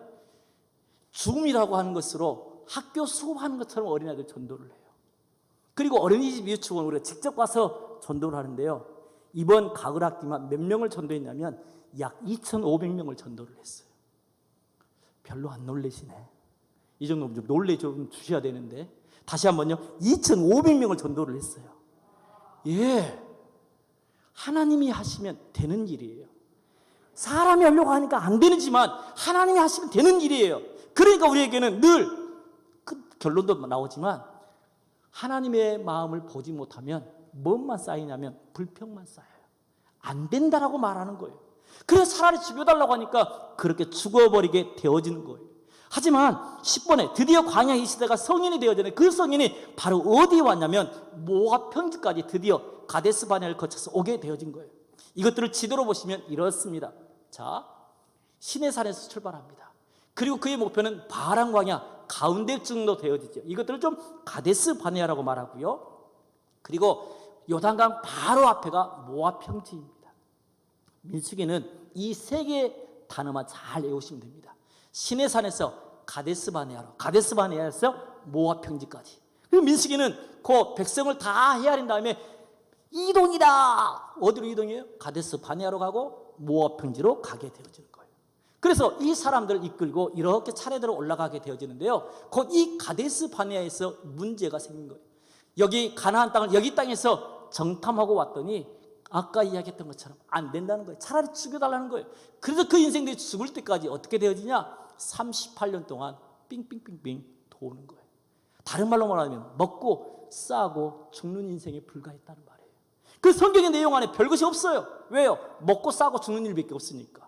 줌이라고 하는 것으로 학교 수업하는 것처럼 어린아이들 전도를 해요. 그리고 어린이집 유치원 우리가 직접 가서 전도를 하는데요. 이번 가을 학기만 몇 명을 전도했냐면 약 2,500명을 전도를 했어요. 별로 안 놀라시네. 이 정도면 좀 놀래 좀 주셔야 되는데 다시 한번요. 2,500명을 전도를 했어요. 예, 하나님이 하시면 되는 일이에요. 사람이 하려고 하니까 안 되지만 하나님이 하시면 되는 일이에요. 그러니까 우리에게는 늘 그 결론도 나오지만 하나님의 마음을 보지 못하면 뭐만 쌓이냐면 불평만 쌓여요. 안 된다라고 말하는 거예요. 그래서 차라리 죽여달라고 하니까 그렇게 죽어버리게 되어지는 거예요. 하지만 10번에 드디어 광야 이 시대가 성인이 되어지는 그 성인이 바로 어디에 왔냐면 모압 평지까지 드디어 가데스 바네아를 거쳐서 오게 되어진 거예요. 이것들을 지도로 보시면 이렇습니다. 자, 시내산에서 출발합니다. 그리고 그의 목표는 바란 광야 가운데쯤도 되어지죠. 이것들을 좀 가데스 바네아라고 말하고요. 그리고 요단강 바로 앞에가 모압 평지입니다. 민수기는 이 세 개의 단어만 잘 외우시면 됩니다. 시내산에서 가데스 바네아로, 가데스 바네아에서 모압 평지까지. 그리고 민수기는 그 백성을 다 헤아린 다음에 이동이다. 어디로 이동해요? 가데스 바네아로 가고 모압 평지로 가게 되어지는 거예요. 그래서 이 사람들을 이끌고 이렇게 차례대로 올라가게 되어지는데요. 곧 이 가데스 바네아에서 문제가 생긴 거예요. 여기 가나안 땅을 여기 땅에서 정탐하고 왔더니 아까 이야기했던 것처럼 안 된다는 거예요. 차라리 죽여달라는 거예요. 그래서 그 인생들이 죽을 때까지 어떻게 되어지냐? 38년 동안 삥삥삥삥 도는 거예요. 다른 말로 말하면 먹고 싸고 죽는 인생에 불과했다는 말이에요. 그 성경의 내용 안에 별것이 없어요. 왜요? 먹고 싸고 죽는 일밖에 없으니까.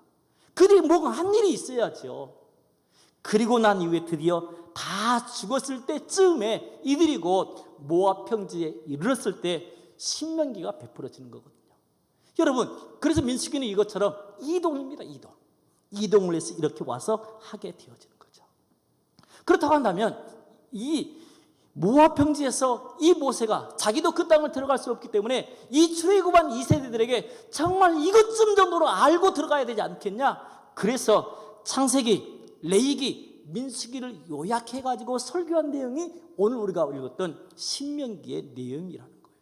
그들이 뭔가 한 일이 있어야죠. 그리고 난 이후에 드디어 다 죽었을 때쯤에 이들이 곧 모압 평지에 이르렀을 때 신명기가 베풀어지는 거거든요. 여러분, 그래서 민수기는 이것처럼 이동입니다. 이동을 해서 이렇게 와서 하게 되어지는 거죠. 그렇다고 한다면 이 모압 평지에서 이 모세가 자기도 그 땅을 들어갈 수 없기 때문에 이 출애굽한 2세대들에게 정말 이것쯤 정도로 알고 들어가야 되지 않겠냐? 그래서 창세기, 레위기, 민수기를 요약해가지고 설교한 내용이 오늘 우리가 읽었던 신명기의 내용이라는 거예요.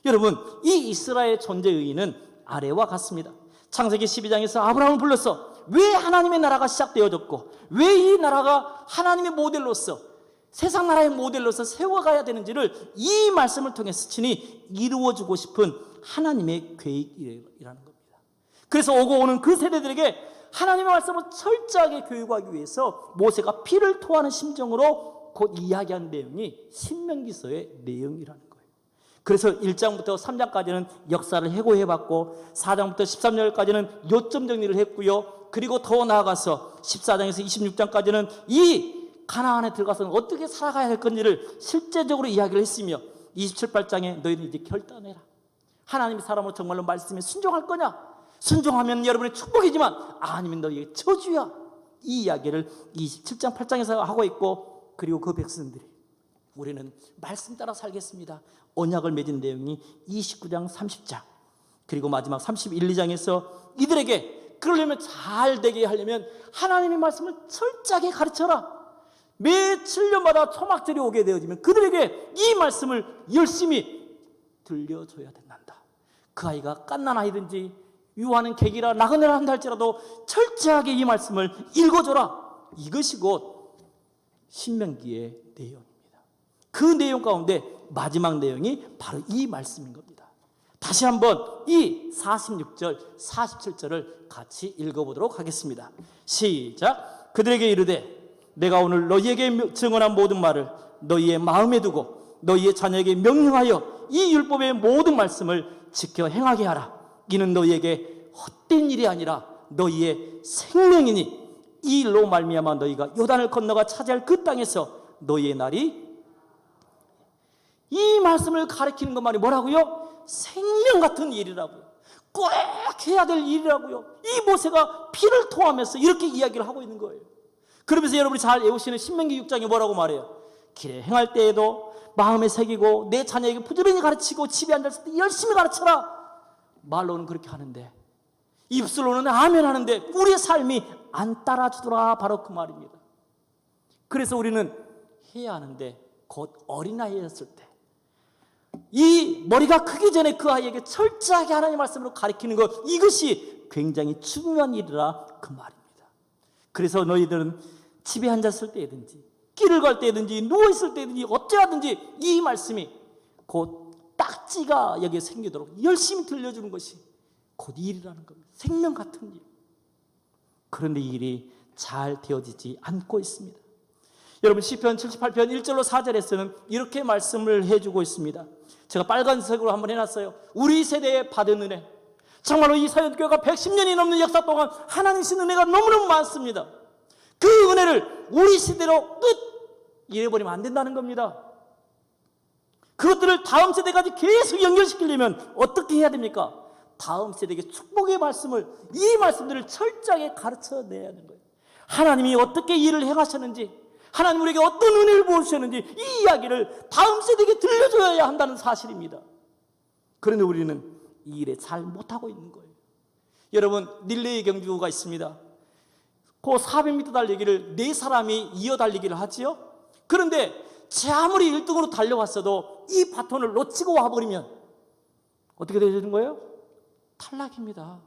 여러분, 이 이스라엘 존재의 의의는 아래와 같습니다. 창세기 12장에서 아브라함을 불러서 왜 하나님의 나라가 시작되어졌고 왜 이 나라가 하나님의 모델로서 세상 나라의 모델로서 세워가야 되는지를 이 말씀을 통해서 친히 이루어주고 싶은 하나님의 계획이라는 겁니다. 그래서 오고 오는 그 세대들에게 하나님의 말씀을 철저하게 교육하기 위해서 모세가 피를 토하는 심정으로 곧 이야기한 내용이 신명기서의 내용이라는 거예요. 그래서 1장부터 3장까지는 역사를 해고해봤고 4장부터 13절까지는 요점 정리를 했고요. 그리고 더 나아가서 14장에서 26장까지는 이 가나안에 들어가서는 어떻게 살아가야 할 건지를 실제적으로 이야기를 했으며 27장에 너희는 이제 결단해라. 하나님의 사람으로 정말로 말씀에 순종할 거냐? 순종하면 여러분의 축복이지만 아니면 너희의 저주야. 이 이야기를 27장 8장에서 하고 있고, 그리고 그 백성들이 우리는 말씀 따라 살겠습니다. 언약을 맺은 내용이 29장 30장 그리고 마지막 31, 2장에서 이들에게 그러려면 잘 되게 하려면 하나님의 말씀을 철저하게 가르쳐라. 매 7년마다 초막절이 오게 되어지면 그들에게 이 말씀을 열심히 들려줘야 된단다. 그 아이가 갓난아이든지 유아는 객이라 나그네라 한다 할지라도 철저하게 이 말씀을 읽어줘라. 이것이 곧 신명기의 내용입니다. 그 내용 가운데 마지막 내용이 바로 이 말씀인 겁니다. 다시 한번 이 46절, 47절을 같이 읽어보도록 하겠습니다. 시작. 그들에게 이르되 내가 오늘 너희에게 증언한 모든 말을 너희의 마음에 두고 너희의 자녀에게 명령하여 이 율법의 모든 말씀을 지켜 행하게 하라. 이는 너희에게 헛된 일이 아니라 너희의 생명이니 이 일로 말미암아 너희가 요단을 건너가 차지할 그 땅에서 너희의 날이, 이 말씀을 가리키는 것만이 뭐라고요? 생명 같은 일이라고요. 꼭 해야 될 일이라고요. 이 모세가 피를 토하면서 이렇게 이야기를 하고 있는 거예요. 그러면서 여러분이 잘 외우시는 신명기 6장에 뭐라고 말해요? 길에 행할 때에도 마음에 새기고 내 자녀에게 부지런히 가르치고 집에 앉았을 때 열심히 가르쳐라. 말로는 그렇게 하는데 입술로는 아멘 하는데 우리의 삶이 안 따라주더라. 바로 그 말입니다. 그래서 우리는 해야 하는데 곧 어린아이였을 때 이 머리가 크기 전에 그 아이에게 철저하게 하나님의 말씀으로 가르치는 것, 이것이 굉장히 중요한 일이라 그 말입니다. 그래서 너희들은 집에 앉았을 때든지 길을 갈 때든지 누워있을 때든지 어찌하든지 이 말씀이 곧 딱지가 여기에 생기도록 열심히 들려주는 것이 곧 일이라는 겁니다. 생명 같은 일. 그런데 이 일이 잘 되어지지 않고 있습니다. 여러분 시편 78편 1절로 4절에서는 이렇게 말씀을 해주고 있습니다. 제가 빨간색으로 한번 해놨어요. 우리 세대에 받은 은혜. 정말로 이 사역교회가 110년이 넘는 역사 동안 하나님 신 은혜가 너무너무 많습니다. 그 은혜를 우리 시대로 끝 잃어버리면 안 된다는 겁니다. 그것들을 다음 세대까지 계속 연결시키려면 어떻게 해야 됩니까? 다음 세대에게 축복의 말씀을, 이 말씀들을 철저하게 가르쳐내야 하는 거예요. 하나님이 어떻게 일을 행하셨는지, 하나님 우리에게 어떤 은혜를 부어주셨는지 이 이야기를 다음 세대에게 들려줘야 한다는 사실입니다. 그런데 우리는 이 일에 잘 못하고 있는 거예요. 여러분 릴레이 경주가 있습니다. 그 400m 달리기를 4사람이 이어 달리기를 하지요. 그런데 제 아무리 1등으로 달려왔어도 이 바톤을 놓치고 와버리면 어떻게 되는 거예요? 탈락입니다.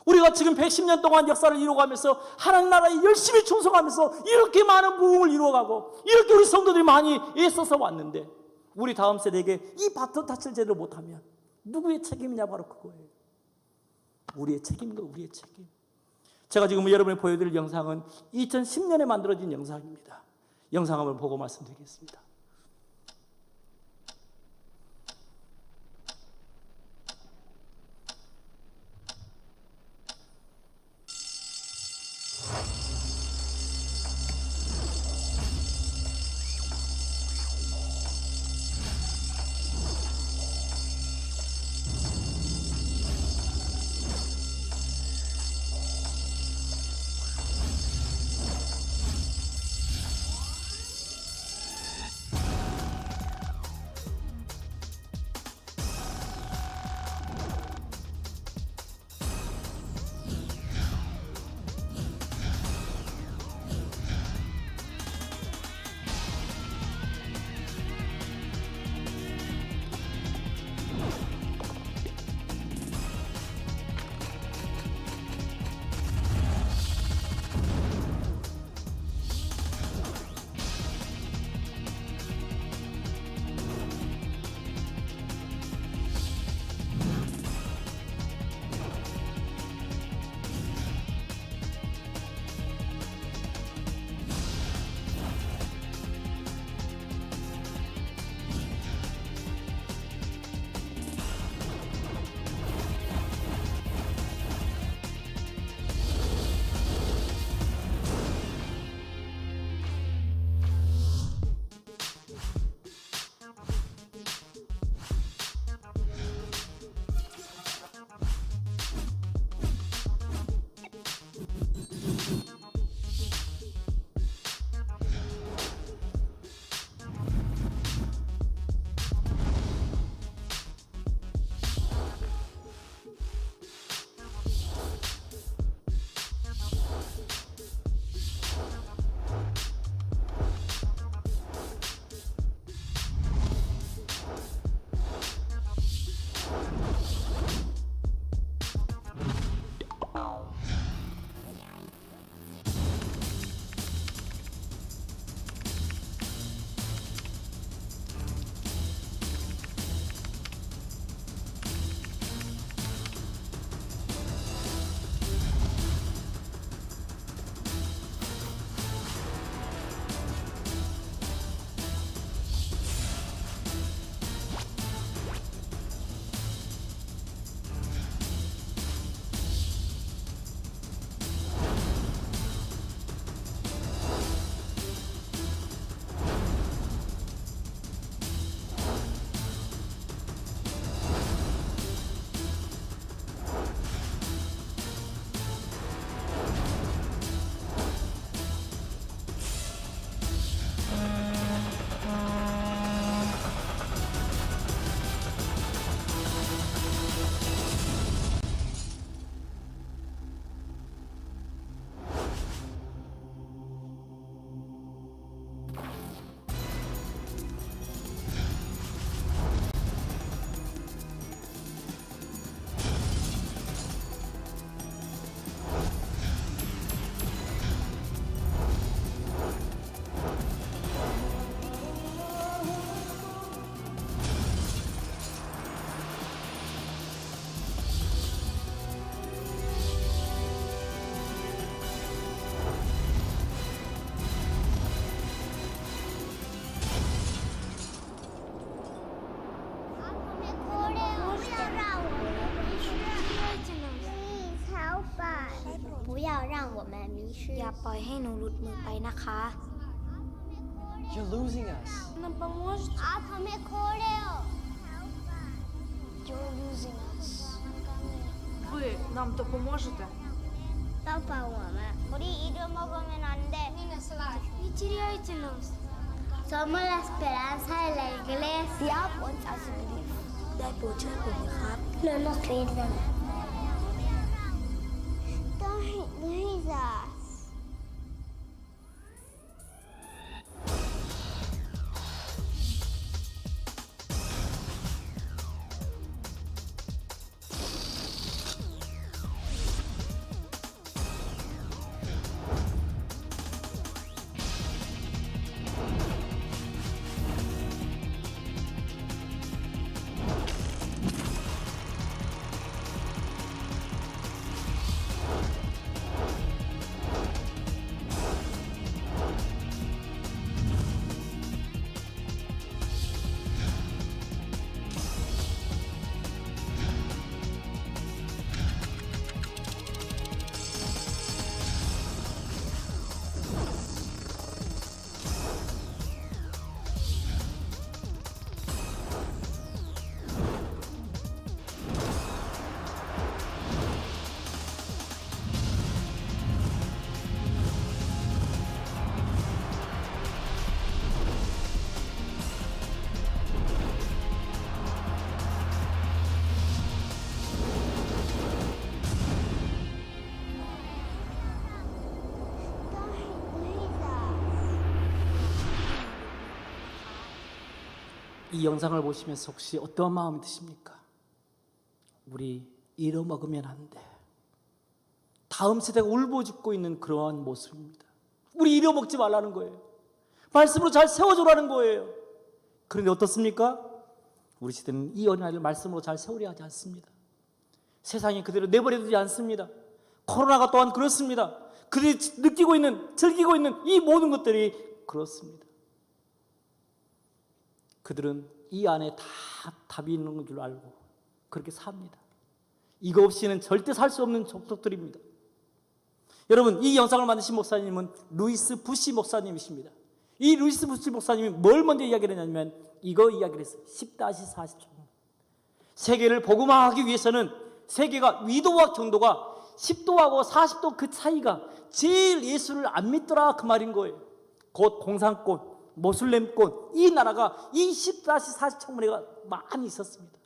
우리가 지금 110년 동안 역사를 이루어가면서 하나님 나라에 열심히 충성하면서 이렇게 많은 부흥을 이루어가고 이렇게 우리 성도들이 많이 애써서 왔는데 우리 다음 세대에게 이 바톤 타치를 제대로 못하면 누구의 책임이냐? 바로 그거예요. 우리의 책임인가? 우리의 책임. 제가 지금 여러분에 보여드릴 영상은 2010년에 만들어진 영상입니다. 영상 한번 보고 말씀드리겠습니다. อย่าปล่อยให้หนูหลุดมือไปนะคะ You're losing us. Нам поможете? आप हमें खो रहे हो. You're losing us. Ви нам допоможете? Папа, мама, 우리 잃어먹으면 안 돼. Не теряйте нас. Somos la esperanza de la iglesia. Want us to believe. ได้โปรดช่วยผมนะครับ No nos pierdan. Don't lose us. 이 영상을 보시면서 혹시 어떠한 마음이 드십니까? 우리 잃어먹으면 안 돼. 다음 세대가 울고 죽고 있는 그러한 모습입니다. 우리 잃어먹지 말라는 거예요. 말씀으로 잘 세워주라는 거예요. 그런데 어떻습니까? 우리 시대는 이 어린아이를 말씀으로 잘 세우려 하지 않습니다. 세상에 그대로 내버려두지 않습니다. 코로나가 또한 그렇습니다. 그들이 느끼고 있는, 즐기고 있는 이 모든 것들이 그렇습니다. 그들은 이 안에 다 답이 있는 줄 알고 그렇게 삽니다. 이거 없이는 절대 살 수 없는 족속들입니다. 여러분, 이 영상을 만드신 목사님은 루이스 부시 목사님이십니다. 이 루이스 부시 목사님이 뭘 먼저 이야기를 했냐면 이거 이야기를 했어요. 10-40조. 세계를 복음화하기 위해서는 세계가 위도와 경도가 10도하고 40도 그 차이가 제일 예수를 안 믿더라 그 말인 거예요. 곧 공산권, 모슬렘권, 이 나라가 이 10-40 청문회가 많이 있었습니다.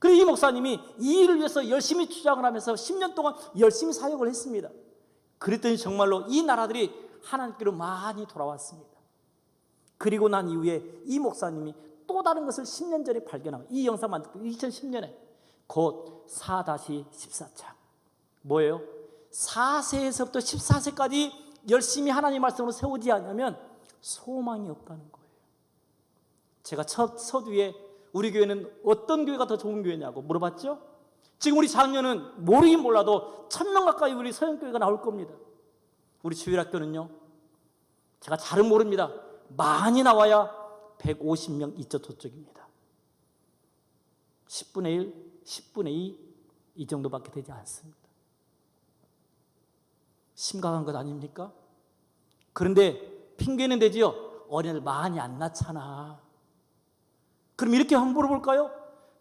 그리고 이 목사님이 이 일을 위해서 열심히 투쟁을 하면서 10년 동안 열심히 사역을 했습니다. 그랬더니 정말로 이 나라들이 하나님께로 많이 돌아왔습니다. 그리고 난 이후에 이 목사님이 또 다른 것을 10년 전에 발견하고 이 영상 만들고 2010년에 곧 4-14장 뭐예요? 4세에서부터 14세까지 열심히 하나님 말씀으로 세우지 않으면 소망이 없다는 거예요. 제가 첫 서두에 우리 교회는 어떤 교회가 더 좋은 교회냐고 물어봤죠? 지금 우리 작년은 모르긴 몰라도 1000명 가까이 우리 서영교회가 나올 겁니다. 우리 주일학교는요, 제가 잘은 모릅니다. 많이 나와야 150명 이쪽 저쪽입니다. 10분의 1, 10분의 2 이 정도밖에 되지 않습니다. 심각한 것 아닙니까? 그런데 핑계는 되지요. 어린애들 많이 안 낳잖아. 그럼 이렇게 한번 물어볼까요?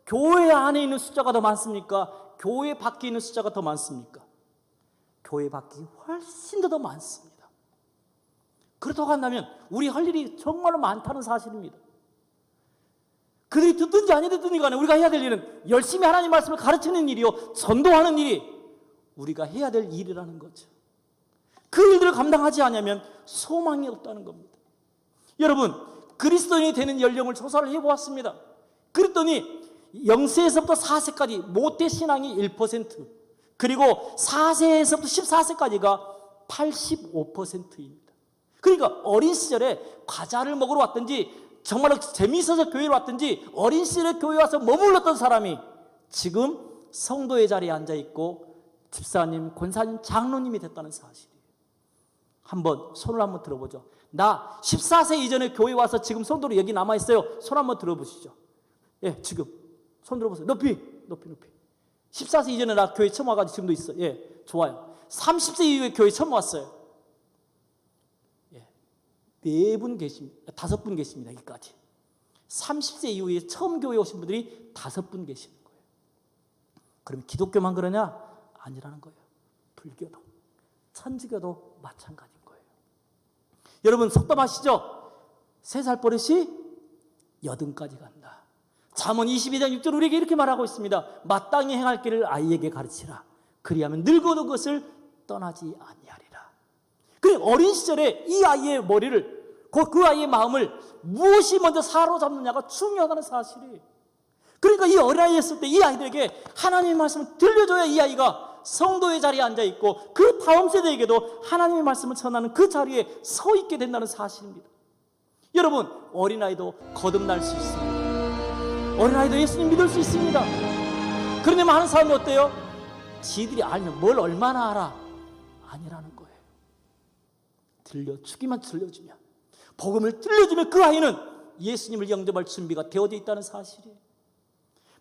교회 안에 있는 숫자가 더 많습니까? 교회 밖에 있는 숫자가 더 많습니까? 교회 밖이 훨씬 더 많습니다. 그렇다고 한다면 우리 할 일이 정말로 많다는 사실입니다. 그들이 듣든지 안 듣든지 간에 우리가 해야 될 일은 열심히 하나님 말씀을 가르치는 일이요, 전도하는 일이 우리가 해야 될 일이라는 거죠. 그 일들을 감당하지 않으면 소망이 없다는 겁니다. 여러분, 그리스도인이 되는 연령을 조사를 해보았습니다. 그랬더니 0세에서부터 4세까지 모태 신앙이 1%, 그리고 4세에서부터 14세까지가 85%입니다. 그러니까 어린 시절에 과자를 먹으러 왔든지 정말로 재미있어서 교회에 왔든지 어린 시절에 교회에 와서 머물렀던 사람이 지금 성도의 자리에 앉아있고 집사님, 권사님, 장로님이 됐다는 사실이에요. 한번 손을 한번 들어보죠. 나 14세 이전에 교회 와서 지금 성도로 여기 남아있어요. 손 한번 들어보시죠. 예, 지금 손 들어보세요. 높이. 14세 이전에 나 교회 처음 와가지고 지금도 있어. 예, 좋아요. 30세 이후에 교회 처음 왔어요. 4분 계십니다. 5분 계십니다. 여기까지. 30세 이후에 처음 교회에 오신 분들이 5분 계시는 거예요. 그러면 기독교만 그러냐? 아니라는 거예요. 불교도, 천주교도 마찬가지인 거예요. 여러분 속담하시죠? 3살 버릇이 80까지 간다. 잠언 22장 6절 우리에게 이렇게 말하고 있습니다. 마땅히 행할 길을 아이에게 가르치라. 그리하면 늙어도 그것을 떠나지 아니하리라. 그래 어린 시절에 이 아이의 머리를 그 아이의 마음을 무엇이 먼저 사로잡느냐가 중요하다는 사실이. 그러니까 이 어린아이에 있을 때 이 아이들에게 하나님의 말씀을 들려줘야 이 아이가 성도의 자리에 앉아있고 그 다음 세대에게도 하나님의 말씀을 전하는 그 자리에 서 있게 된다는 사실입니다. 여러분 어린아이도 거듭날 수 있습니다. 어린아이도 예수님 믿을 수 있습니다. 그런데 많은 사람이 어때요? 지들이 알면 뭘 얼마나 알아? 아니라는 거예요. 들려주기만 들려주면, 복음을 들려주면 그 아이는 예수님을 영접할 준비가 되어져 있다는 사실이에요.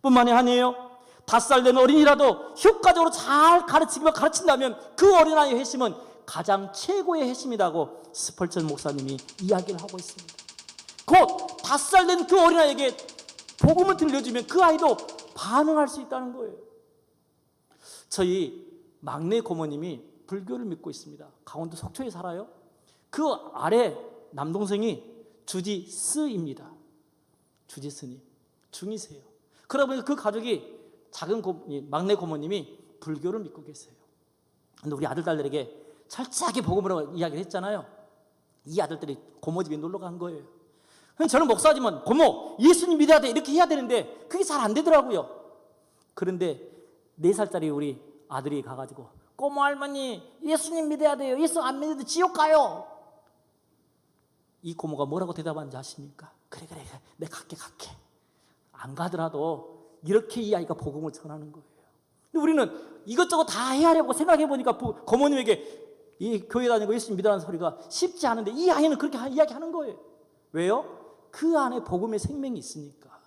뿐만이 아니에요. 5살 된 어린이라도 효과적으로 잘 가르치기만 가르친다면 그 어린아이의 회심은 가장 최고의 회심이라고 스펄전 목사님이 이야기를 하고 있습니다. 곧 5살 된 그 어린아이에게 복음을 들려주면 그 아이도 반응할 수 있다는 거예요. 저희 막내 고모님이 불교를 믿고 있습니다. 강원도 속초에 살아요. 그 아래 남동생이 주지스입니다. 주지스님, 중이세요. 그러다 보니까 그 가족이 작은 막내 고모님이 불교를 믿고 계세요. 근데 우리 아들, 딸들에게 철저하게 복음으로 이야기를 했잖아요. 이 아들들이 고모 집에 놀러 간 거예요. 저는 목사지만 고모, 예수님 믿어야 돼 이렇게 해야 되는데 그게 잘 안 되더라고요. 그런데 4살짜리 우리 아들이 가가지고 고모 할머니 예수님 믿어야 돼요. 예수 안 믿어도 지옥 가요. 이 고모가 뭐라고 대답하는지 아십니까? 그래 내가 갈게. 안 가더라도 이렇게 이 아이가 복음을 전하는 거예요. 근데 우리는 이것저것 다 헤아려고 생각해 보니까 고모님에게 이 교회 다니고 예수님 믿으라는 소리가 쉽지 않은데 이 아이는 그렇게 이야기하는 거예요. 왜요? 그 안에 복음의 생명이 있으니까.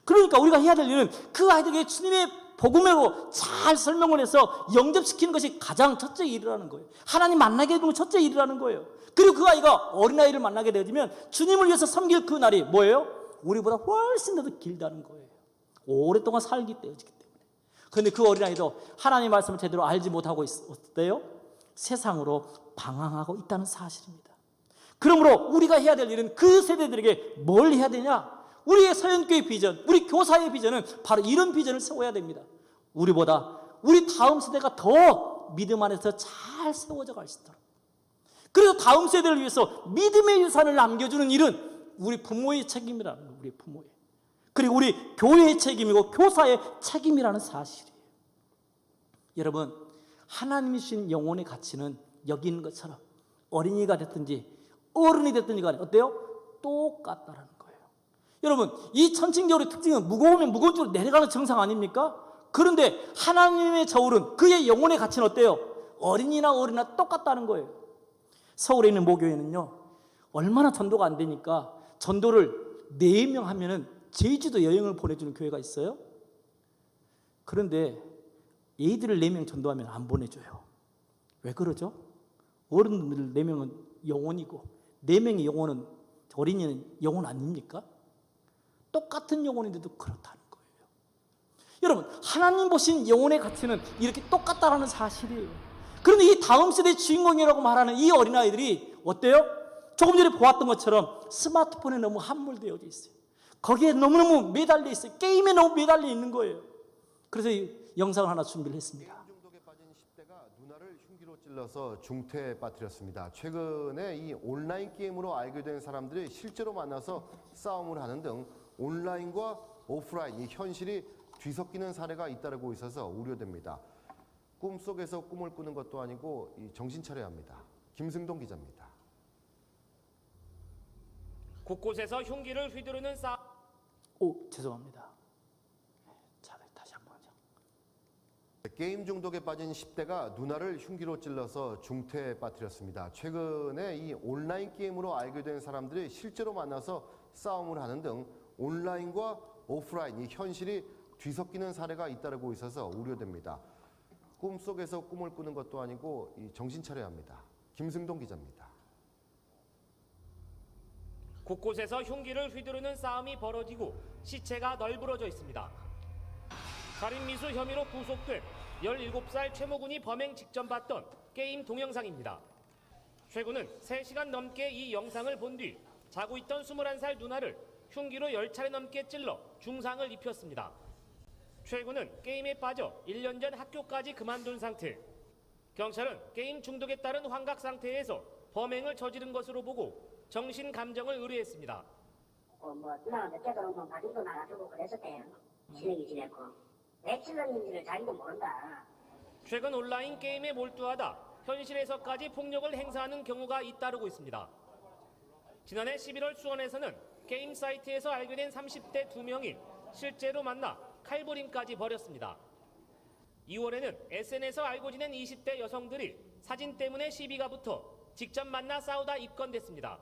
그러니까 우리가 해야 될 일은 그 아이들에게 주님의 복음으로 잘 설명을 해서 영접시키는 것이 가장 첫째 일이라는 거예요. 하나님 만나게 해주는 첫째 일이라는 거예요. 그리고 그 아이가 어린아이를 만나게 되어지면 주님을 위해서 섬길 그 날이 뭐예요? 우리보다 훨씬 더 길다는 거예요. 오랫동안 살기 때문이기 때문에. 그런데 그 어린아이도 하나님의 말씀을 제대로 알지 못하고 있었대요. 세상으로 방황하고 있다는 사실입니다. 그러므로 우리가 해야 될 일은 그 세대들에게 뭘 해야 되냐? 우리의 서연교회 비전, 우리 교사의 비전은 바로 이런 비전을 세워야 됩니다. 우리보다 우리 다음 세대가 더 믿음 안에서 잘 세워져 갈 수 있도록. 그래서 다음 세대를 위해서 믿음의 유산을 남겨주는 일은 우리 부모의 책임이라는 거예요. 우리 부모의. 그리고 우리 교회의 책임이고 교사의 책임이라는 사실이에요. 여러분, 하나님이 주신 영혼의 가치는 여기 있는 것처럼 어린이가 됐든지 어른이 됐든지 간에 어때요? 똑같다라는 거예요. 여러분, 이 천칭저울의 특징은 무거우면 무거운 쪽으로 내려가는 정상 아닙니까? 그런데 하나님의 저울은 그의 영혼의 가치는 어때요? 어린이나 어른이나 똑같다는 거예요. 서울에 있는 모교회는요, 얼마나 전도가 안 되니까 전도를 4명 하면은 제주도 여행을 보내주는 교회가 있어요. 그런데 애들을 4명 전도하면 안 보내줘요. 왜 그러죠? 어른들 4명은 영혼이고 4명의 영혼은, 어린이는 영혼 아닙니까? 똑같은 영혼인데도 그렇다는 거예요. 여러분, 하나님 보신 영혼의 가치는 이렇게 똑같다라는 사실이에요. 그런데 이 다음 세대의 주인공이라고 말하는 이 어린아이들이 어때요? 조금 전에 보았던 것처럼 스마트폰에 너무 함몰되어 있어요. 거기에 너무너무 매달려 있어요. 게임에 너무 매달려 있는 거예요. 그래서 이 영상을 하나 준비를 했습니다. 게임 중독에 빠진 10대가 누나를 흉기로 찔러서 중태에 빠뜨렸습니다. 최근에 이 온라인 게임으로 알게 된 사람들이 실제로 만나서 싸움을 하는 등 온라인과 오프라인, 이 현실이 뒤섞이는 사례가 잇따르고 있어서 우려됩니다. 꿈속에서 꿈을 꾸는 것도 아니고 정신 차려야 합니다. 김승동 기자입니다. 곳곳에서 흉기를 휘두르는 싸움. 죄송합니다. 자, 다시 한번 하죠. 게임 중독에 빠진 10대가 누나를 흉기로 찔러서 중태에 빠뜨렸습니다. 최근에 이 온라인 게임으로 알게 된 사람들이 실제로 만나서 싸움을 하는 등 온라인과 오프라인, 이 현실이 뒤섞이는 사례가 잇따르고 있어서 우려됩니다. 꿈속에서 꿈을 꾸는 것도 아니고 정신 차려야 합니다. 김승동 기자입니다. 곳곳에서 흉기를 휘두르는 싸움이 벌어지고 시체가 널브러져 있습니다. 살인미수 혐의로 구속된 17살 최모 군이 범행 직전 봤던 게임 동영상입니다. 최 군은 3시간 넘게 이 영상을 본 뒤 자고 있던 21살 누나를 흉기로 10차례 넘게 찔러 중상을 입혔습니다. 최 군은 게임에 빠져 1년 전 학교까지 그만둔 상태. 경찰은 게임 중독에 따른 환각 상태에서 범행을 저지른 것으로 보고 정신 감정을 의뢰했습니다. 누나가 늦게 들어오면 바둑도 나가주고 그랬었대요. 친하게 지냈고. 왜 찔렀는지를 자기도 모른다. 최근 온라인 게임에 몰두하다 현실에서까지 폭력을 행사하는 경우가 잇따르고 있습니다. 지난해 11월 수원에서는 게임 사이트에서 알게 된 30대 2명이 실제로 만나 칼부림까지 벌였습니다. 2월에는 SNS에서 알고 지낸 20대 여성들이 사진 때문에 시비가 붙어 직접 만나 싸우다 입건됐습니다.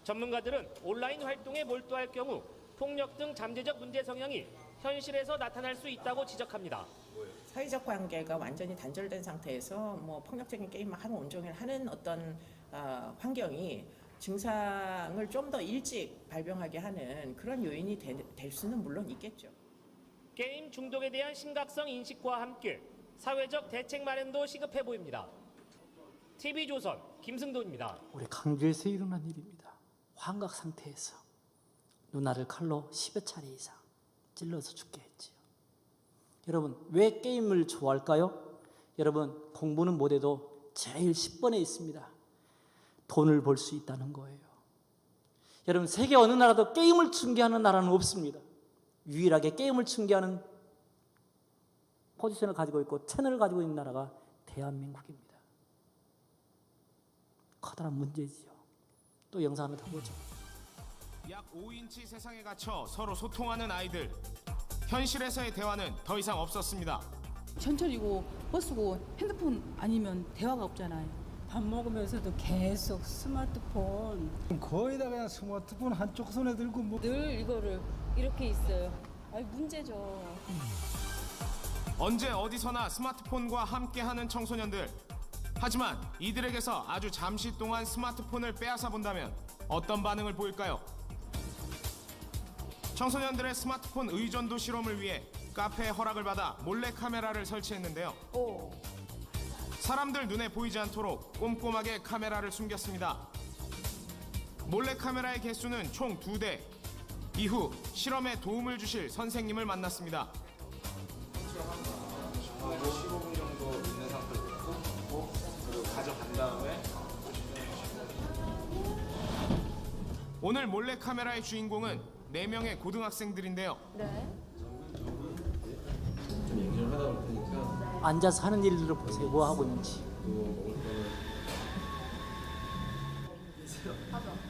전문가들은 온라인 활동에 몰두할 경우 폭력 등 잠재적 문제 성향이 현실에서 나타날 수 있다고 지적합니다. 사회적 관계가 완전히 단절된 상태에서 폭력적인 게임만 하루 온종일 하는 어떤 환경이 증상을 좀 더 일찍 발병하게 하는 그런 요인이 될 수는 물론 있겠죠. 게임 중독에 대한 심각성 인식과 함께 사회적 대책 마련도 시급해 보입니다. TV조선 김승도입니다. 우리 강주에서 일어난 일입니다. 환각 상태에서 누나를 칼로 10여 차례 이상 찔러서 죽게 했지요. 여러분, 왜 게임을 좋아할까요? 여러분, 공부는 못해도 제일 10번에 있습니다. 돈을 벌 수 있다는 거예요. 여러분, 세계 어느 나라도 게임을 중개하는 나라는 없습니다. 유일하게 게임을 중개하는 포지션을 가지고 있고 채널을 가지고 있는 나라가 대한민국입니다. 커다란 문제지요. 또 영상 한번 더 보죠. 약 5인치 세상에 갇혀 서로 소통하는 아이들. 현실에서의 대화는 더 이상 없었습니다. 전철이고 버스고 핸드폰 아니면 대화가 없잖아요. 밥 먹으면서도 계속 스마트폰. 거의 다 그냥 스마트폰 한쪽 손에 들고 늘 이거를 이렇게 있어요. 문제죠. 언제 어디서나 스마트폰과 함께하는 청소년들. 하지만 이들에게서 아주 잠시 동안 스마트폰을 빼앗아 본다면 어떤 반응을 보일까요? 청소년들의 스마트폰 의존도 실험을 위해 카페의 허락을 받아 몰래 카메라를 설치했는데요. 사람들 눈에 보이지 않도록 꼼꼼하게 카메라를 숨겼습니다. 몰래 카메라의 개수는 총 2대. 이후 실험에 도움을 주실 선생님을 만났습니다. 15분 정도 있는 상태로 놓고 그리고 가져간 다음에 오늘 몰래 카메라의 주인공은 4명의 고등학생들인데요. 좀 얘기를 하다 볼 테니까 앉아서 하는 일들을 보세요. 뭐 하고 있는지.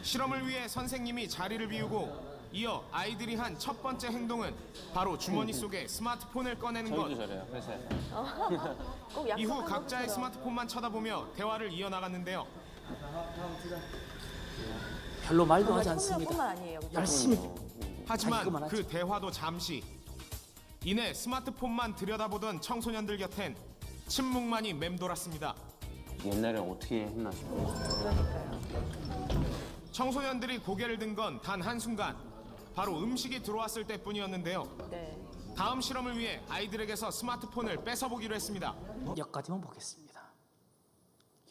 실험을 위해 선생님이 자리를 비우고 이어 아이들이 한 첫 번째 행동은 바로 주머니 속에 스마트폰을 꺼내는 것. 이후 각자의 스마트폰만 쳐다보며 대화를 이어나갔는데요. 별로 말도 하지 않습니다. 열심히. 하지만 그 대화도 잠시. 이내 스마트폰만 들여다보던 청소년들 곁엔 침묵만이 맴돌았습니다. 옛날에 어떻게 했나 싶어요. 청소년들이 고개를 든 건 단 한순간. 바로 음식이 들어왔을 때뿐이었는데요. 다음 실험을 위해 아이들에게서 스마트폰을 뺏어보기로 했습니다. 여기까지만 보겠습니다.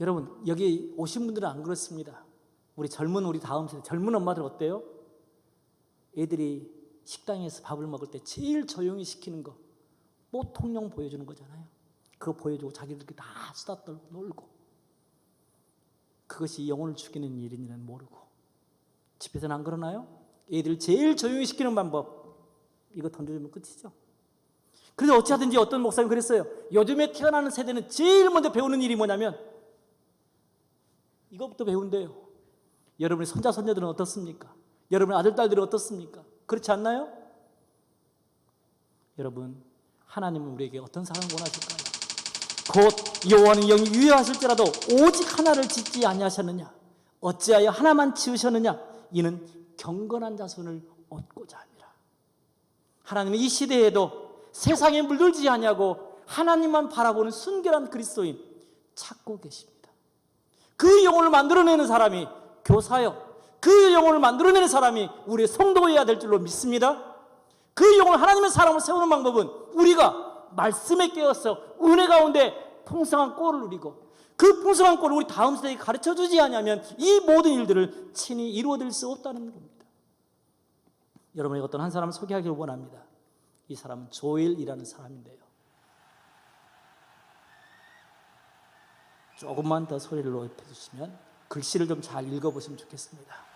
여러분, 여기 오신 분들은 안 그렇습니다. 우리 다음 세대 젊은 엄마들 어때요? 애들이 식당에서 밥을 먹을 때 제일 조용히 시키는 거 뽀통령 보여주는 거잖아요. 그거 보여주고 자기들끼리 다 수다 떨고 놀고, 그것이 영혼을 죽이는 일인지는 모르고. 집에서는 안 그러나요? 애들 제일 조용히 시키는 방법, 이거 던져주면 끝이죠. 그래서 어찌하든지 어떤 목사님 그랬어요. 요즘에 태어나는 세대는 제일 먼저 배우는 일이 뭐냐면 이것부터 배운대요. 여러분의 손자 손녀들은 어떻습니까? 여러분의 아들 딸들은 어떻습니까? 그렇지 않나요? 여러분, 하나님은 우리에게 어떤 사랑을 원하실까요? 곧 여호와는 영이 유효하실지라도 오직 하나를 짓지 아니하셨느냐? 어찌하여 하나만 지으셨느냐? 이는 경건한 자손을 얻고자 함이라. 하나님은 이 시대에도 세상에 물들지 아니하고 하나님만 바라보는 순결한 그리스도인 찾고 계십니다. 그 영혼을 만들어내는 사람이 교사요, 그 영혼을 만들어내는 사람이 우리의 성도여야 될 줄로 믿습니다. 그 영혼 하나님의 사람을 세우는 방법은 우리가 말씀에 깨어서 은혜 가운데 풍성한 꼴을 누리고 그 풍성한 꼴을 우리 다음 세대에게 가르쳐주지 않으면 이 모든 일들을 친히 이루어질 수 없다는 겁니다. 여러분에게 어떤 한 사람을 소개하기를 원합니다. 이 사람은 조엘이라는 사람인데요. 조금만 더 소리를 높여주시면 글씨를 좀 잘 읽어보시면 좋겠습니다.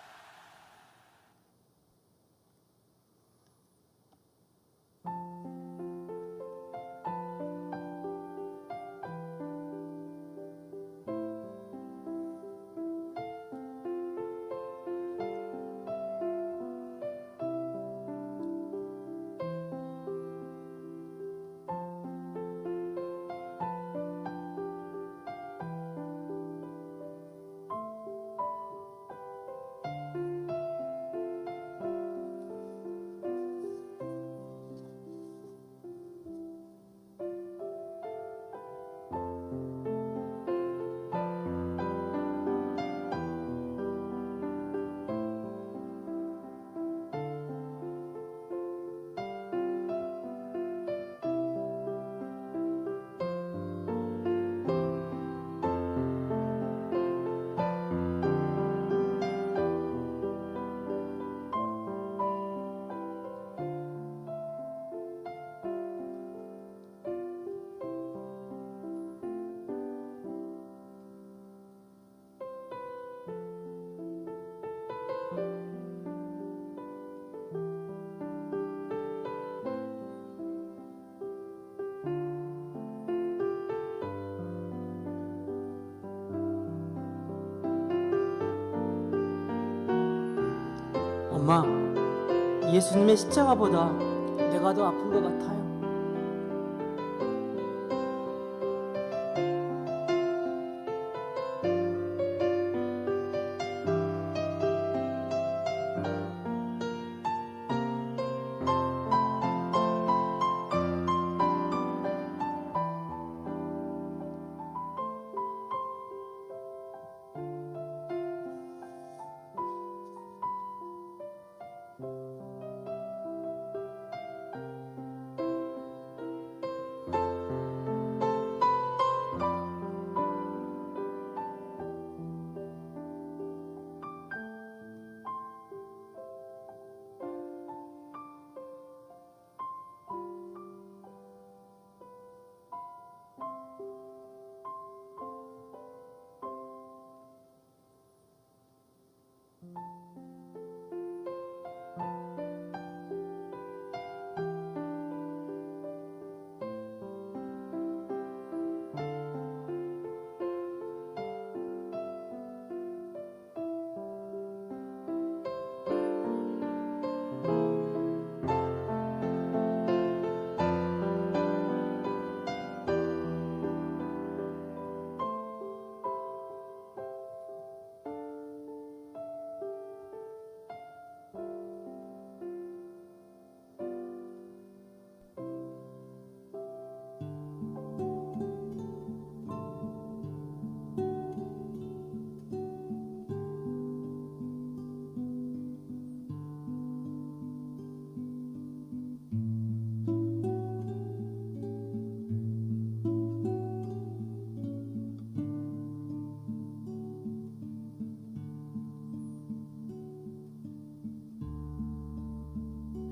엄마, 예수님의 십자가보다 내가 더 아픈 것 같아요.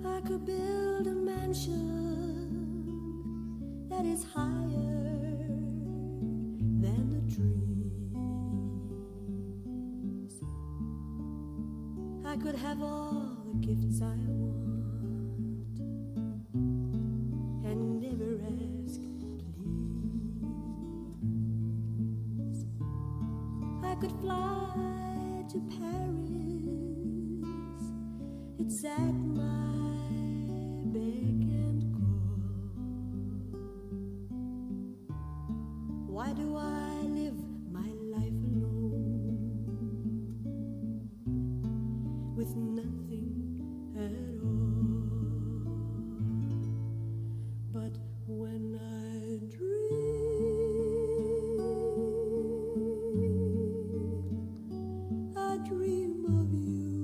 I could build a mansion that is higher than the trees. I could have all the gifts I want and never ask please. I could fly to Paris. It's at my beck and call. Why do I live my life alone with nothing at all? But when I dream of you.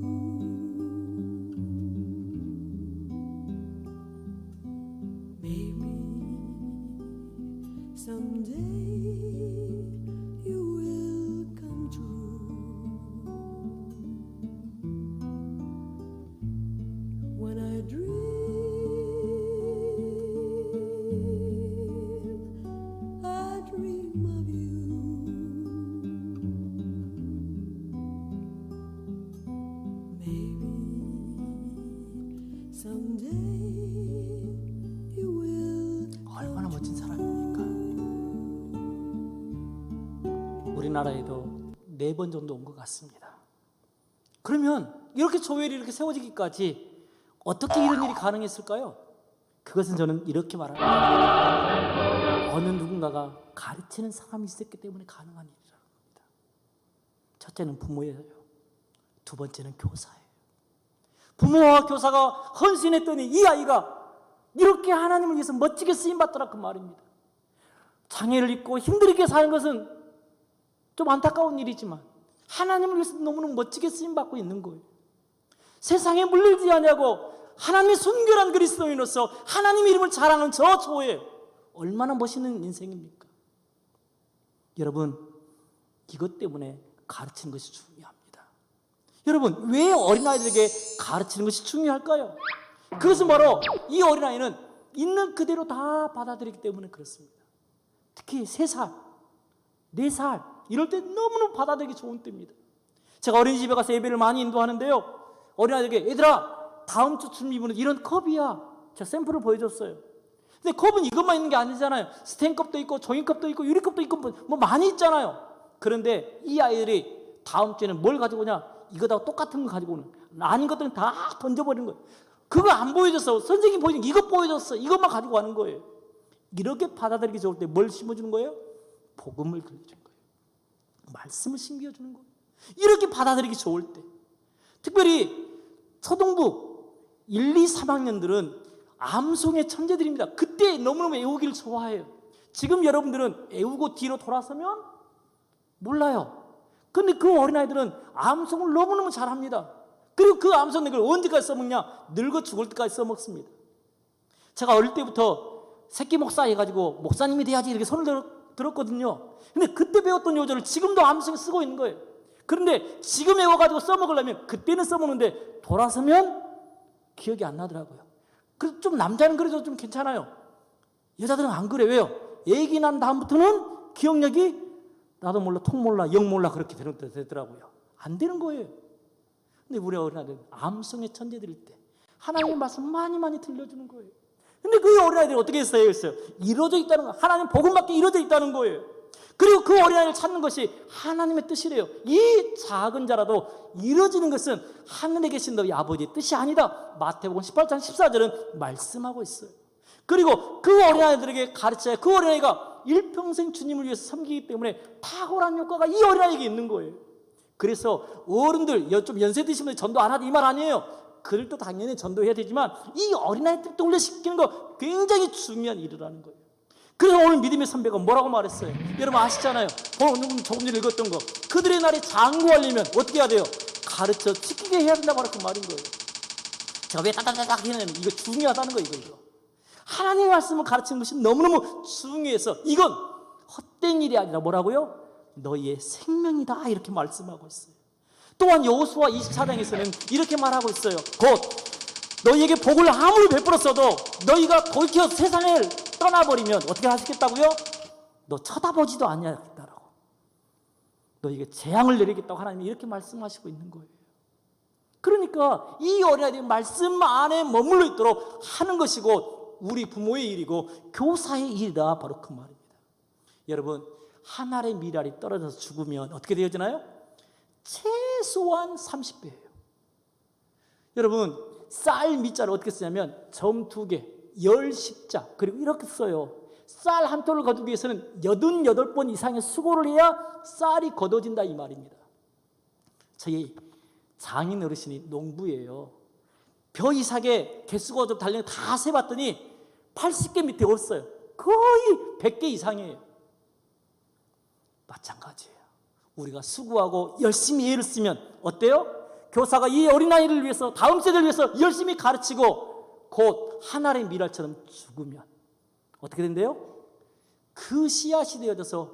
Someday you will come true. When I dream of you. Maybe someday you will. 얼마나 멋진 사람입니까? 우리나라에도 4번 정도 온 것 같습니다. 그러면 이렇게 조엘이 이렇게 세워지기까지 어떻게 이런 일이 가능했을까요? 그것은 저는 이렇게 말합니다. 어느 누군가가 가르치는 사람이 있었기 때문에 가능한 일이라는 겁니다. 첫째는 부모예요. 두 번째는 교사예요. 부모와 교사가 헌신했더니 이 아이가 이렇게 하나님을 위해서 멋지게 쓰임받더라 그 말입니다. 장애를 입고 힘들게 사는 것은 좀 안타까운 일이지만 하나님을 위해서 너무너무 멋지게 쓰임받고 있는 거예요. 세상에 물들지 않냐고 하나님의 순결한 그리스도인으로서 하나님의 이름을 자랑하는 저 조엘, 얼마나 멋있는 인생입니까? 여러분, 이것 때문에 가르치는 것이 중요합니다. 여러분, 왜 어린아이들에게 가르치는 것이 중요할까요? 그것은 바로 이 어린아이는 있는 그대로 다 받아들이기 때문에 그렇습니다. 특히 3살, 4살 이럴 때 너무너무 받아들이기 좋은 때입니다. 제가 어린이집에 가서 예배를 많이 인도하는데요, 어린아이들에게 얘들아 다음 주 준비물은 이런 컵이야. 제가 샘플을 보여줬어요. 근데 컵은 이것만 있는 게 아니잖아요. 스텐컵도 있고 종이컵도 있고 유리컵도 있고 뭐 많이 있잖아요. 그런데 이 아이들이 다음 주에는 뭘 가지고 오냐? 이거다 똑같은 거 가지고 오는 거예요. 아닌 것들은 다 던져버리는 거예요. 그거 안 보여줬어. 선생님이 보여준 이것 보여줬어. 이것만 가지고 가는 거예요. 이렇게 받아들이기 좋을 때 뭘 심어주는 거예요? 복음을 들려주는 거예요. 말씀을 심겨주는 거예요. 이렇게 받아들이기 좋을 때, 특별히 초등부 1, 2, 3학년들은 암송의 천재들입니다. 그때 너무너무 애우기를 좋아해요. 지금 여러분들은 애우고 뒤로 돌아서면 몰라요. 근데 그 어린아이들은 암송을 너무너무 잘합니다. 그리고 그 암송을 언제까지 써먹냐? 늙어 죽을 때까지 써먹습니다. 제가 어릴 때부터 새끼 목사 해가지고 목사님이 돼야지 이렇게 손을 들었거든요. 근데 그때 배웠던 요절을 지금도 암송에 쓰고 있는 거예요. 그런데 지금 외워가지고 써먹으려면 그때는 써먹는데 돌아서면 기억이 안 나더라고요. 그래서 좀 남자는 그래도 좀 괜찮아요. 여자들은 안 그래. 왜요? 애기 난 다음부터는 기억력이 나도 몰라, 통 몰라, 영 몰라 그렇게 되더라고요. 안 되는 거예요. 근데 우리 어린아이들은 암송의 천재들일 때 하나님의 말씀 많이 들려주는 거예요. 근데 그 어린아이들이 어떻게 했어요? 이루어져 있다는 거, 하나님 복음밖에 이루어져 있다는 거예요. 그리고 그 어린아이를 찾는 것이 하나님의 뜻이래요. 이 작은 자라도 이루어지는 것은 하늘에 계신 너희 아버지의 뜻이 아니다. 마태복음 18장 14절은 말씀하고 있어요. 그리고 그 어린아이들에게 가르쳐야 그 어린아이가 일평생 주님을 위해서 섬기기 때문에 탁월한 효과가 이 어린아이에게 있는 거예요. 그래서 어른들, 좀 연세 드신 분들 전도 안 하도 이 말 아니에요. 그들도 당연히 전도해야 되지만 이 어린아이 때부터 훈련시키는 거 굉장히 중요한 일이라는 거예요. 그래서 오늘 믿음의 선배가 뭐라고 말했어요? 여러분 아시잖아요. 오늘 조금 전에 읽었던 거. 그들의 날에 장구하려면 어떻게 해야 돼요? 가르쳐 지키게 해야 된다고 그 말인 거예요. 제가 왜 따다다닥 해내는 이거 중요하다는 거예요. 이거. 하나님의 말씀을 가르치는 것이 너무너무 중요해서 이건 헛된 일이 아니라 뭐라고요? 너희의 생명이다 이렇게 말씀하고 있어요. 또한 여호수아 24장에서는 이렇게 말하고 있어요. 곧 너희에게 복을 아무리 베풀었어도 너희가 돌이켜 세상을 떠나버리면 어떻게 하시겠다고요? 너 쳐다보지도 않냐겠다라고. 너희에게 재앙을 내리겠다고 하나님이 이렇게 말씀하시고 있는 거예요. 그러니까 이 어린아이들이 말씀 안에 머물러 있도록 하는 것이고 우리 부모의 일이고 교사의 일이다. 바로 그 말입니다. 여러분, 한 알의 밀알이 떨어져서 죽으면 어떻게 되어지나요? 최소한 30배예요. 여러분, 쌀 밑자를 어떻게 쓰냐면 점 2개, 10십자 그리고 이렇게 써요. 쌀 한 톨을 거두기 위해서는 88번 이상의 수고를 해야 쌀이 거둬진다 이 말입니다. 저희 장인 어르신이 농부예요. 벼 이삭의 개수가 좀 달리는 다 세봤더니 80개 밑에 없어요. 거의 100개 이상이에요. 마찬가지예요. 우리가 수고하고 열심히 애를 쓰면 어때요? 교사가 이 어린아이를 위해서 다음 세대를 위해서 열심히 가르치고 곧 하나의 밀알처럼 죽으면 어떻게 된대요? 그 씨앗이 되어져서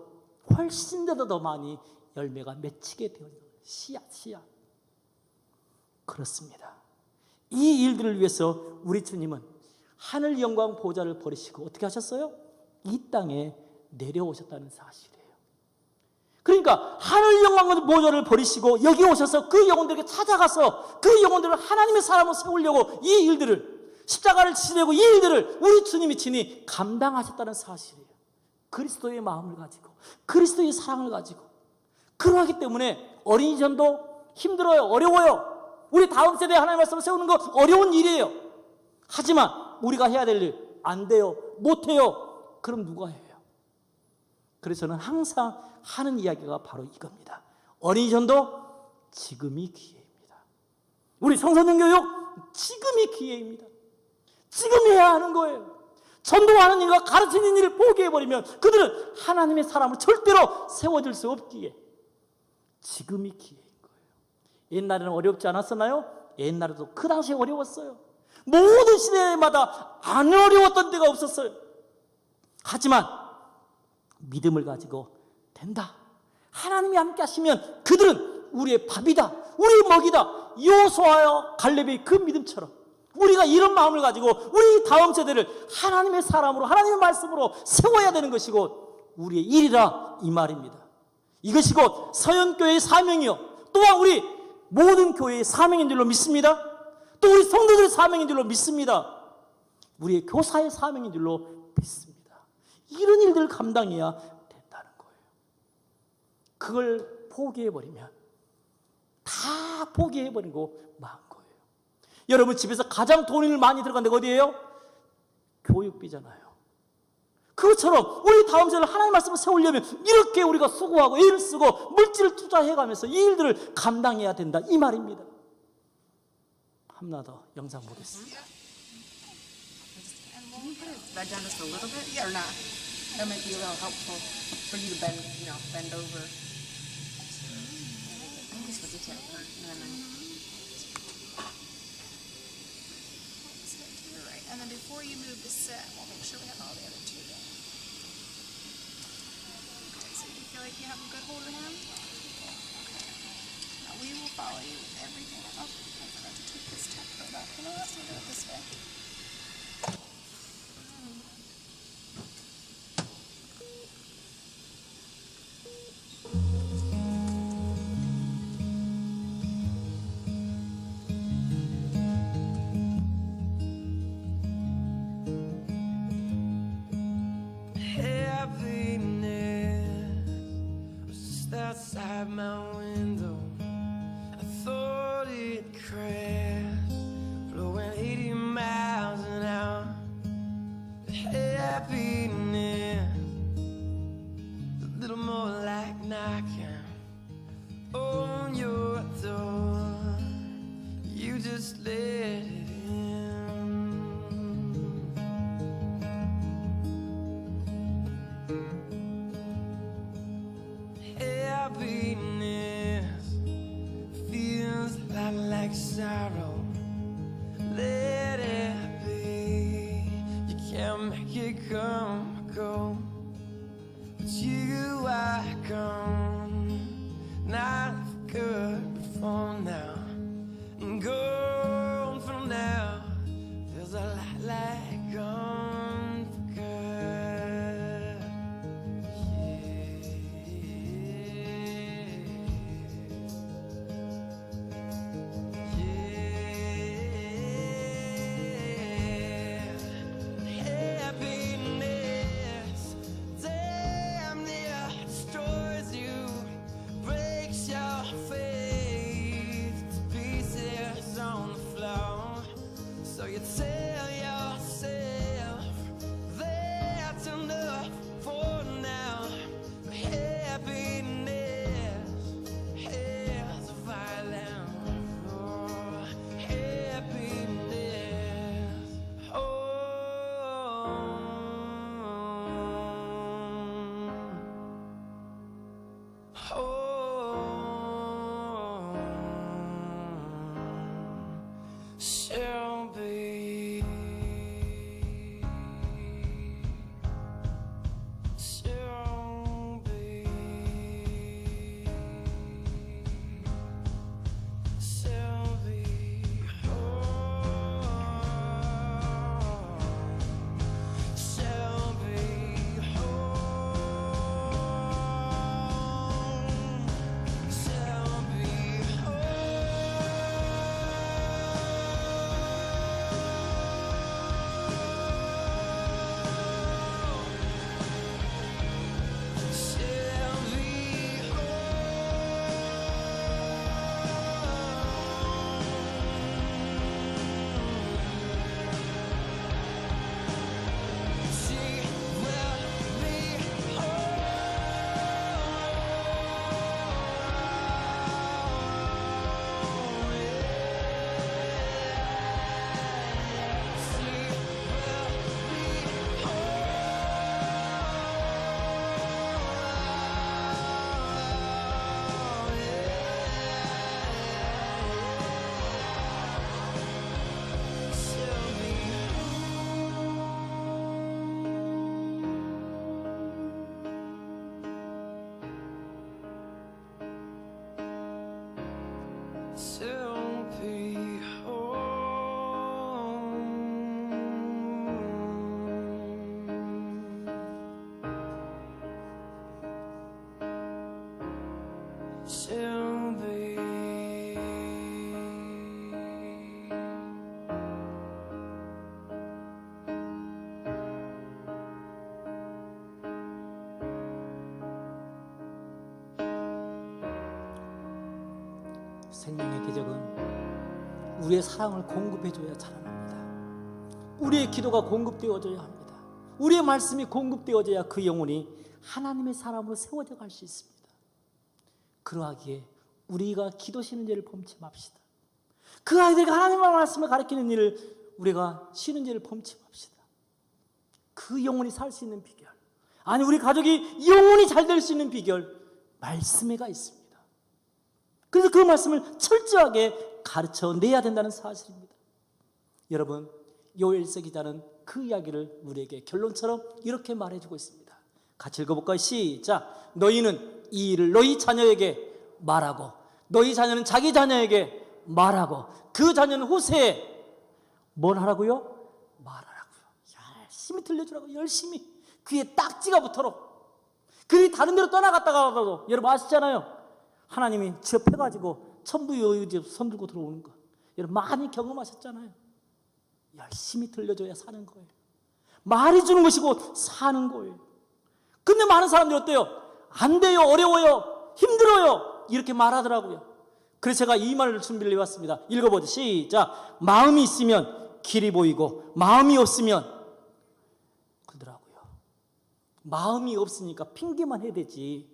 훨씬 더 많이 열매가 맺히게 되어져요. 씨앗. 그렇습니다. 이 일들을 위해서 우리 주님은 하늘 영광 보좌를 버리시고 어떻게 하셨어요? 이 땅에 내려오셨다는 사실이에요. 그러니까 하늘 영광 보좌를 버리시고 여기 오셔서 그 영혼들에게 찾아가서 그 영혼들을 하나님의 사람으로 세우려고 이 일들을, 십자가를 지내고 이 일들을 우리 주님이 친히 감당하셨다는 사실이에요. 그리스도의 마음을 가지고, 그리스도의 사랑을 가지고. 그러하기 때문에 어린이전도 힘들어요. 어려워요. 우리 다음 세대에 하나님의 말씀을 세우는 거 어려운 일이에요. 하지만 우리가 해야 될 일 안 돼요. 못 해요. 그럼 누가 해요? 그래서 저는 항상 하는 이야기가 바로 이겁니다. 어린이전도 지금이 기회입니다. 우리 청소년 교육 지금이 기회입니다. 지금 해야 하는 거예요. 전도하는 일과 가르치는 일을 포기해버리면 그들은 하나님의 사람으로 절대로 세워질 수 없기에 지금이 기회인 거예요. 옛날에는 어렵지 않았었나요? 옛날에도 그 당시에 어려웠어요. 모든 시대마다 안 어려웠던 때가 없었어요. 하지만 믿음을 가지고 된다. 하나님이 함께 하시면 그들은 우리의 밥이다. 우리의 먹이다. 여호수아와 갈렙의 그 믿음처럼 우리가 이런 마음을 가지고 우리 다음 세대를 하나님의 사람으로, 하나님의 말씀으로 세워야 되는 것이 곧 우리의 일이라 이 말입니다. 이것이 곧 서연교회의 사명이요, 또한 우리 모든 교회의 사명인 줄로 믿습니다. 또 우리 성도들의 사명인 줄로 믿습니다. 우리의 교사의 사명인 줄로 믿습니다. 이런 일들을 감당해야 된다는 거예요. 그걸 포기해버리면 다 포기해버리고 만 거예요. 여러분 집에서 가장 돈을 많이 들어간 데가 어디예요? 교육비잖아요. 그것처럼 우리 다음 세대를 하나님의 말씀을 세우려면 이렇게 우리가 수고하고 애를 쓰고 물질을 투자해가면서 이 일들을 감당해야 된다 이 말입니다. 하나 더 영상 보겠습니다. Back down just a little bit, or not? That might be a little helpful for you to bend, bend over. I think this was the tail part. No. To the right, and then before you move to sit, we'll make sure we have all the other two done. Okay, so you feel like you have a good hold of him? Okay. Now we will follow you with everything. Oh, I forgot to take this tech code off. You know what? We'll do it this way. Outside my window, I thought it crashed, blowing 80 miles an hour. Happiness, a little more like knocking on your door. You just let it in. Happiness feels a lot like sorrow. Let it be. You can't make it come or go, but you are gone. Not for good, but for now. And gone from now feels a lot like gone for good. Happiness 생명의 기적은 우리의 사랑을 공급해줘야 자라납니다. 우리의 기도가 공급되어져야 합니다. 우리의 말씀이 공급되어져야 그 영혼이 하나님의 사람으로 세워져 갈 수 있습니다. 그러하기에 우리가 기도 쉬는 죄를 범치 맙시다. 그 아이들에게 하나님의 말씀을 가르치는 일을 우리가 쉬는 죄를 범치 맙시다. 그 영혼이 살 수 있는 비결, 아니 우리 가족이 영혼이 잘 될 수 있는 비결, 말씀에가 있습니다. 그래서 그 말씀을 철저하게 가르쳐내야 된다는 사실입니다. 여러분, 요엘서 기자는 그 이야기를 우리에게 결론처럼 이렇게 말해주고 있습니다. 같이 읽어볼까요? 시작. 너희는 이 일을 너희 자녀에게 말하고, 너희 자녀는 자기 자녀에게 말하고, 그 자녀는 후세에 뭘 하라고요? 말하라고요. 열심히 들려주라고. 열심히 귀에 딱지가 붙도록. 그들이 다른 데로 떠나갔다가도 여러분 아시잖아요. 하나님이 지업해가지고 천부유지 손들고 들어오는 거 여러분 많이 경험하셨잖아요. 열심히 들려줘야 사는 거예요. 말이 주는 것이 곧 사는 거예요. 근데 많은 사람들이 어때요? 안 돼요, 어려워요, 힘들어요 이렇게 말하더라고요. 그래서 제가 이 말을 준비를 해왔습니다. 읽어보죠. 시작. 마음이 있으면 길이 보이고 마음이 없으면 그러더라고요. 마음이 없으니까 핑계만 해야 되지,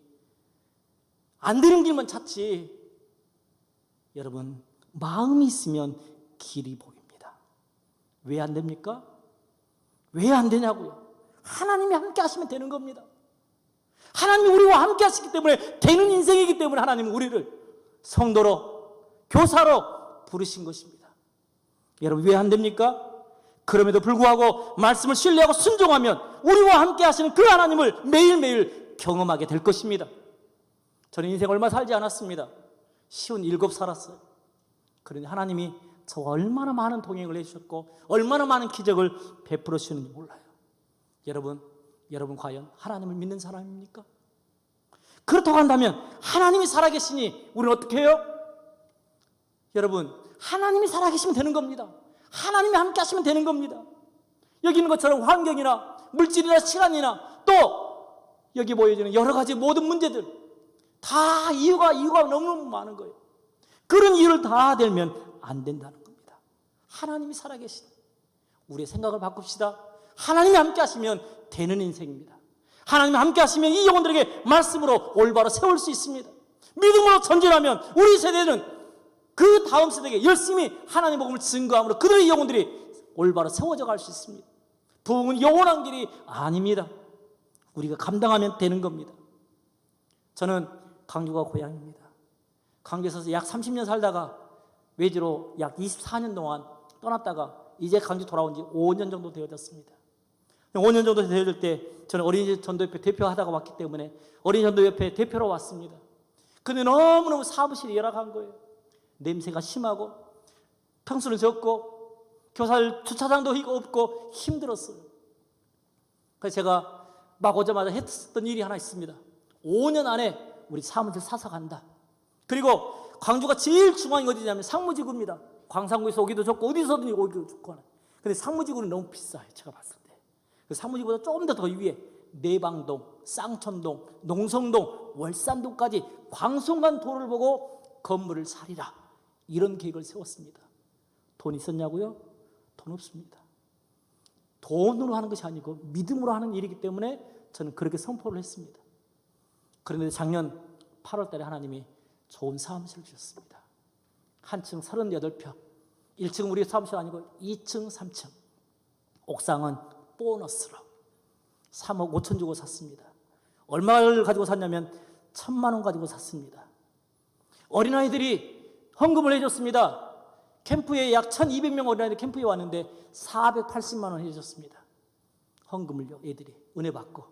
안 되는 길만 찾지. 여러분, 마음이 있으면 길이 보입니다. 왜 안 됩니까? 왜 안 되냐고요? 하나님이 함께 하시면 되는 겁니다. 하나님이 우리와 함께 하시기 때문에 되는 인생이기 때문에 하나님은 우리를 성도로, 교사로 부르신 것입니다. 여러분, 왜 안 됩니까? 그럼에도 불구하고 말씀을 신뢰하고 순종하면 우리와 함께 하시는 그 하나님을 매일매일 경험하게 될 것입니다. 저는 인생 얼마 살지 않았습니다. 57 살았어요. 그런데 하나님이 저와 얼마나 많은 동행을 해주셨고 얼마나 많은 기적을 베풀어 주시는지 몰라요. 여러분 과연 하나님을 믿는 사람입니까? 그렇다고 한다면 하나님이 살아계시니 우리는 어떻게 해요? 여러분, 하나님이 살아계시면 되는 겁니다. 하나님이 함께 하시면 되는 겁니다. 여기 있는 것처럼 환경이나 물질이나 시간이나 또 여기 보여지는 여러 가지 모든 문제들 다 이유가 너무너무 많은 거예요. 그런 이유를 다 들면 안 된다는 겁니다. 하나님이 살아계신 우리의 생각을 바꿉시다. 하나님이 함께 하시면 되는 인생입니다. 하나님이 함께 하시면 이 영혼들에게 말씀으로 올바로 세울 수 있습니다. 믿음으로 전진하면 우리 세대는 그 다음 세대에게 열심히 하나님 복음을 증거함으로 그들의 영혼들이 올바로 세워져 갈 수 있습니다. 부흥은 영원한 길이 아닙니다. 우리가 감당하면 되는 겁니다. 저는 광주가 고향입니다. 광주에서 약 30년 살다가 외지로 약 24년 동안 떠났다가 이제 광주 돌아온 지 5년 정도 되어졌습니다. 5년 정도 되어질 때 저는 어린이집 전도협회 대표하다가 왔기 때문에 어린이 전도협회 대표로 왔습니다. 근데 너무너무 사무실이 열악한 거예요. 냄새가 심하고 평수는 적고 교사들 주차장도 없고 힘들었어요. 그래서 제가 막 오자마자 했었던 일이 하나 있습니다. 5년 안에 우리 사무실 사서 간다. 그리고 광주가 제일 중앙이 어디냐면 상무지구입니다. 광산구에서 오기도 좋고 어디서든 오기도 좋고. 근데 상무지구는 너무 비싸요. 제가 봤을 때. 그 상무지구보다 조금 더 위에 내방동, 쌍천동, 농성동, 월산동까지 광송간 도를 보고 건물을 사리라. 이런 계획을 세웠습니다. 돈 있었냐고요? 돈 없습니다. 돈으로 하는 것이 아니고 믿음으로 하는 일이기 때문에 저는 그렇게 선포를 했습니다. 그런데 작년 8월 달에 하나님이 좋은 사무실을 주셨습니다. 한 층 38평, 1층은 우리 사무실 아니고 2층, 3층. 옥상은 보너스로 3억 5천 주고 샀습니다. 얼마를 가지고 샀냐면 1,000만 원 가지고 샀습니다. 어린아이들이 헌금을 해줬습니다. 캠프에 약 1,200명 어린아이들 캠프에 왔는데 480만 원 해줬습니다. 헌금을요, 애들이 은혜 받고.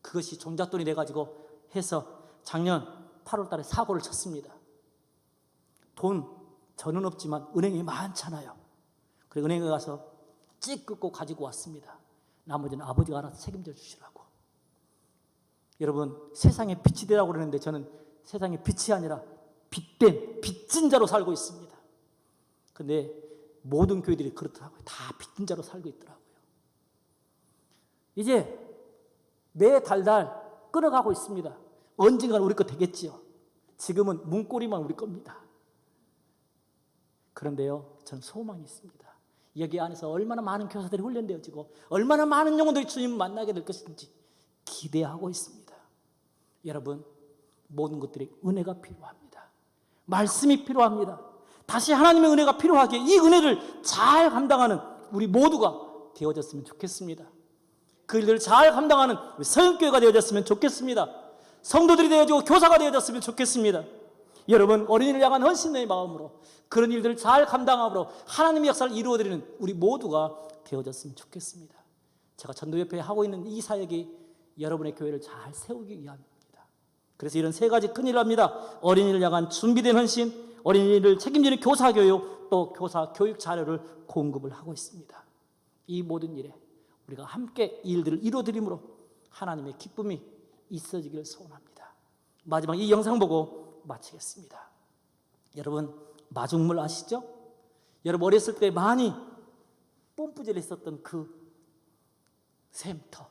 그것이 종잣돈이 돼가지고 해서 작년 8월 달에 사고를 쳤습니다. 돈 저는 없지만 은행이 많잖아요. 그래서 은행에 가서 찌끄고 가지고 왔습니다. 나머지는 아버지가 알아서 책임져 주시라고. 여러분, 세상에 빛이 되라고 그러는데 저는 세상에 빛이 아니라 빛된 빚진 자로 살고 있습니다. 근데 모든 교회들이 그렇더라고요. 다 빚진 자로 살고 있더라고요. 이제 매 달달 끊어가고 있습니다. 언젠가는 우리 거 되겠지요. 지금은 문고리만 우리 겁니다. 그런데요, 저는 소망이 있습니다. 여기 안에서 얼마나 많은 교사들이 훈련되어지고 얼마나 많은 영혼들이 주님을 만나게 될 것인지 기대하고 있습니다. 여러분, 모든 것들이 은혜가 필요합니다. 말씀이 필요합니다. 다시 하나님의 은혜가 필요하기에 이 은혜를 잘 감당하는 우리 모두가 되어졌으면 좋겠습니다. 그 일들을 잘 감당하는 우리 서영교회가 되어졌으면 좋겠습니다. 성도들이 되어지고 교사가 되어졌으면 좋겠습니다. 여러분, 어린이를 향한 헌신의 마음으로 그런 일들을 잘 감당함으로 하나님의 역사를 이루어드리는 우리 모두가 되어졌으면 좋겠습니다. 제가 전도협회에 하고 있는 이 사역이 여러분의 교회를 잘 세우기 위함입니다. 그래서 이런 세 가지 큰 일을 합니다. 어린이를 향한 준비된 헌신, 어린이를 책임지는 교사 교육, 또 교사 교육 자료를 공급을 하고 있습니다. 이 모든 일에 우리가 함께 이 일들을 이루어드림으로 하나님의 기쁨이 있어지기를 소원합니다. 마지막 이 영상 보고 마치겠습니다. 여러분, 마중물 아시죠? 여러분 어렸을 때 많이 뽐뿌질 했었던 그 샘터,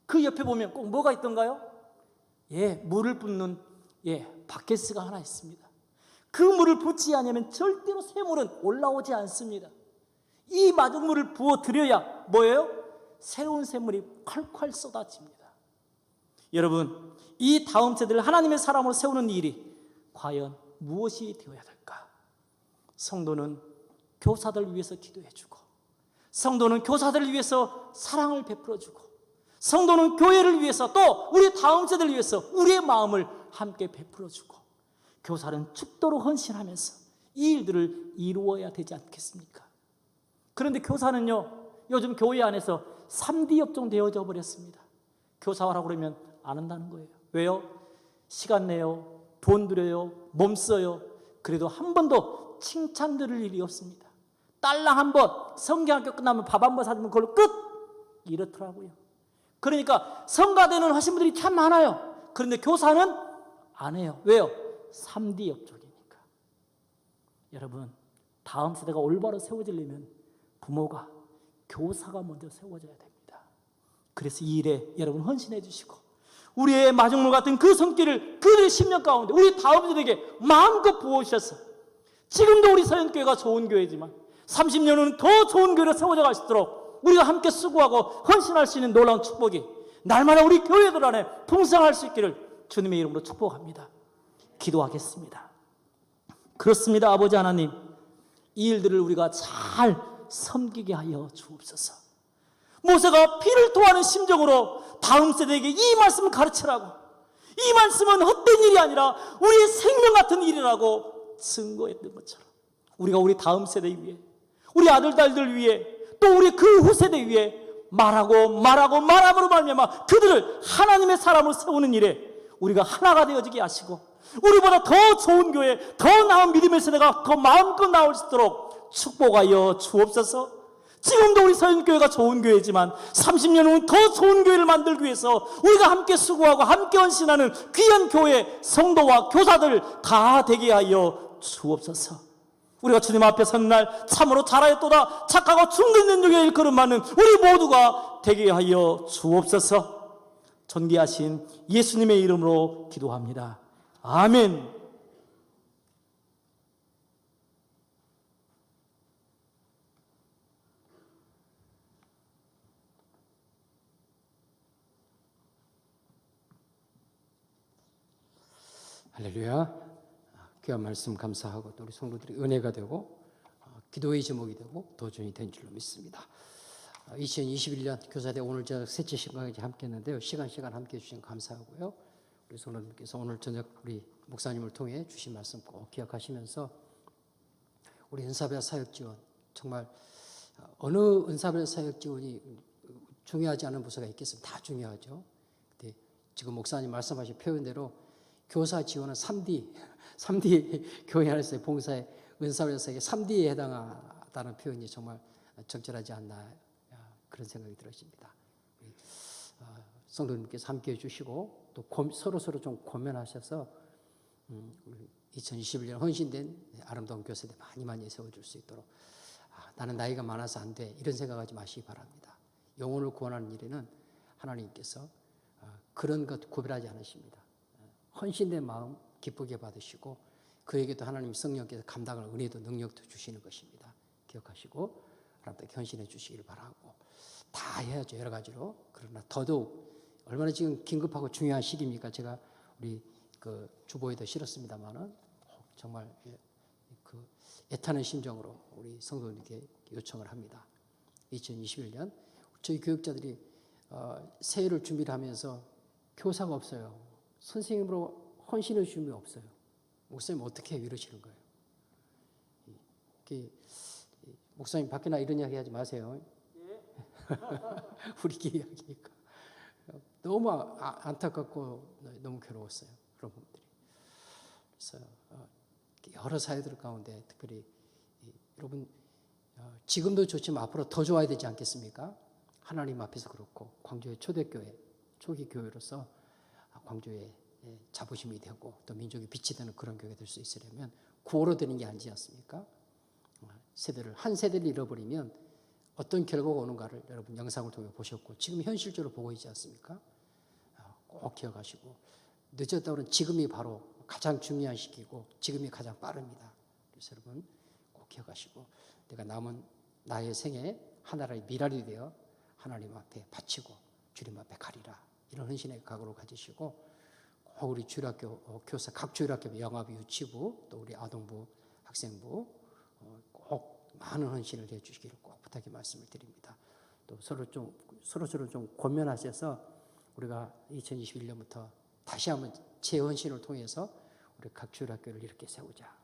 그 옆에 보면 꼭 뭐가 있던가요? 물을 붓는 바켓스가 하나 있습니다. 그 물을 붓지 않으면 절대로 샘물은 올라오지 않습니다. 이 마중물을 부어드려야 뭐예요? 새로운 샘물이 콸콸 쏟아집니다. 여러분, 이 다음 세대를 하나님의 사람으로 세우는 일이 과연 무엇이 되어야 될까? 성도는 교사들을 위해서 기도해주고, 성도는 교사들을 위해서 사랑을 베풀어주고, 성도는 교회를 위해서 또 우리 다음 세대를 위해서 우리의 마음을 함께 베풀어주고, 교사는 죽도록 헌신하면서 이 일들을 이루어야 되지 않겠습니까? 그런데 교사는요, 요즘 교회 안에서 3D 업종 되어져 버렸습니다. 교사하라고 그러면 안 한다는 거예요. 왜요? 시간 내요, 돈 들여요, 몸 써요. 그래도 한 번도 칭찬 들을 일이 없습니다. 딸랑 한 번 성경학교 끝나면 밥 한 번 사주면 그걸로 끝! 이렇더라고요. 그러니까 성가대는 하신 분들이 참 많아요. 그런데 교사는 안 해요. 왜요? 3D 업종이니까. 여러분, 다음 세대가 올바로 세워지려면 부모가, 교사가 먼저 세워져야 됩니다. 그래서 이 일에 여러분 헌신해 주시고, 우리의 마중물 같은 그 손길을 그들의 10년 가운데 우리 다음 세대에게 마음껏 부어주셔서, 지금도 우리 서영교회가 좋은 교회지만 30년 후는 더 좋은 교회로 세워져 갈 수 있도록 우리가 함께 수고하고 헌신할 수 있는 놀라운 축복이 날마다 우리 교회들 안에 풍성할 수 있기를 주님의 이름으로 축복합니다. 기도하겠습니다. 그렇습니다. 아버지 하나님, 이 일들을 우리가 잘 섬기게 하여 주옵소서. 모세가 피를 토하는 심정으로 다음 세대에게 이 말씀을 가르치라고, 이 말씀은 헛된 일이 아니라 우리의 생명 같은 일이라고 증거했던 것처럼 우리가 우리 다음 세대 위에, 우리 아들 딸들 위에, 또 우리 그 후세대 위에 말함으로 말미암아 그들을 하나님의 사람으로 세우는 일에 우리가 하나가 되어지게 하시고, 우리보다 더 좋은 교회, 더 나은 믿음의 세대가 더 마음껏 나올 수 있도록 축복하여 주옵소서. 지금도 우리 서영교회가 좋은 교회지만 30년 후는 더 좋은 교회를 만들기 위해서 우리가 함께 수고하고 함께 헌신하는 귀한 교회 성도와 교사들 다 되게 하여 주옵소서. 우리가 주님 앞에 선 날 참으로 잘하였도다 착하고 충성된 중에 일컬음받는 우리 모두가 되게 하여 주옵소서. 존귀하신 예수님의 이름으로 기도합니다. 아멘. 할렐루야. 귀한 말씀 감사하고 또 우리 성도들이 은혜가 되고 기도의 제목이 되고 도전이 된 줄로 믿습니다. 2021년 교사대 오늘 저녁 셋째 시간까지 함께 했는데요. 시간 함께 해주신 감사하고요. 우리 성도님께서 오늘 저녁 우리 목사님을 통해 주신 말씀 꼭 기억하시면서 우리 은사별 사역 지원, 정말 어느 은사별 사역 지원이 중요하지 않은 부서가 있겠습니까? 다 중요하죠. 근데 지금 목사님 말씀하신 표현대로 교사 지원은 3D 교회 안에서의 봉사의 은사별사역의 3D에 해당하다는 표현이 정말 적절하지 않나 그런 생각이 들었습니다. 성도님께서 함께해 주시고 또 서로 좀 고면하셔서 2021년 헌신된 아름다운 교사들 많이 세워줄 수 있도록 나는 나이가 많아서 안 돼 이런 생각하지 마시기 바랍니다. 영혼을 구원하는 일에는 하나님께서 그런 것 구별하지 않으십니다. 헌신된 마음 기쁘게 받으시고 그에게도 하나님 성령께서 감당할 은혜도 능력도 주시는 것입니다. 기억하시고 하나님께 헌신해 주시길 바라고, 다 해야죠, 여러 가지로. 그러나 더더욱 얼마나 지금 긴급하고 중요한 시기입니까? 제가 우리 그 주보에도 실었습니다만은 정말 그 애타는 심정으로 우리 성도님께 요청을 합니다. 2021년 저희 교육자들이 새해를 준비를 하면서 교사가 없어요. 선생님으로 헌신의 준비 없어요. 목사님 어떻게 해요? 이러시는 거예요. 목사님 밖에나 이런 이야기 하지 마세요. 우리끼리 이야기니까. 너무 안타깝고 너무 괴로웠어요. 그런 분들이. 그래서 여러 사회들 가운데 특별히 여러분 지금도 좋지만 앞으로 더 좋아야 되지 않겠습니까? 하나님 앞에서 그렇고 광주의 초대교회, 초기 교회로서 광주의 자부심이 되고 또 민족의 빛이 되는 그런 교회가 될 수 있으려면 구호로 되는 게 아니지 않습니까? 한 세대를 잃어버리면 어떤 결과가 오는가를 여러분 영상을 통해 보셨고 지금 현실적으로 보고 있지 않습니까? 꼭 기억하시고 늦었다고는 지금이 바로 가장 중요한 시기고 지금이 가장 빠릅니다. 그래서 여러분 꼭 기억하시고 내가 남은 나의 생에 하나라의 미랄이 되어 하나님 앞에 바치고 주님 앞에 가리라, 이런 헌신의 각오를 가지시고 꼭 우리 주일학교 교사, 각 주일학교 영합 유치부 또 우리 아동부 학생부 꼭 많은 헌신을 해주시기를 꼭 부탁의 말씀을 드립니다. 또 서로 좀 권면하셔서 우리가 2021년부터 다시 한번 재헌신을 통해서 우리 각 주일학교를 이렇게 세우자.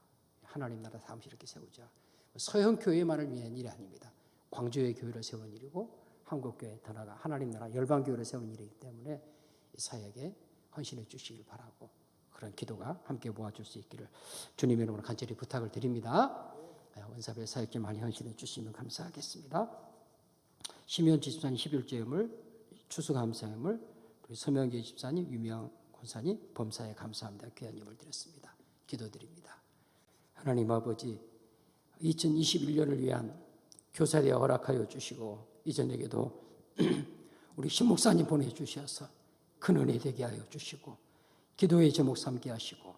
하나님 나라 사무실 이렇게 세우자. 서형 교회만을 위한 일이 아닙니다. 광주의 교회를 세우는 일이고 한국교회 더 나아가 하나님 나라 열방교회를 세우는 일이기 때문에 이 사역에 헌신해 주시길 바라고 그런 기도가 함께 모아줄 수 있기를 주님의 이름으로 간절히 부탁을 드립니다. 원사별 사역에 많이 헌신해 주시면 감사하겠습니다. 심현지 집사님 11조예물, 추수감사예물, 우리 서명기 집사님, 유명 권사님, 범사에 감사합니다. 귀한 예물 드렸습니다. 기도드립니다. 하나님 아버지, 2021년을 위한 교사대회 허락하여 주시고 이전에게도 우리 신목사님 보내주셔서 큰 은혜 되게 하여 주시고 기도의 제목 삼게 하시고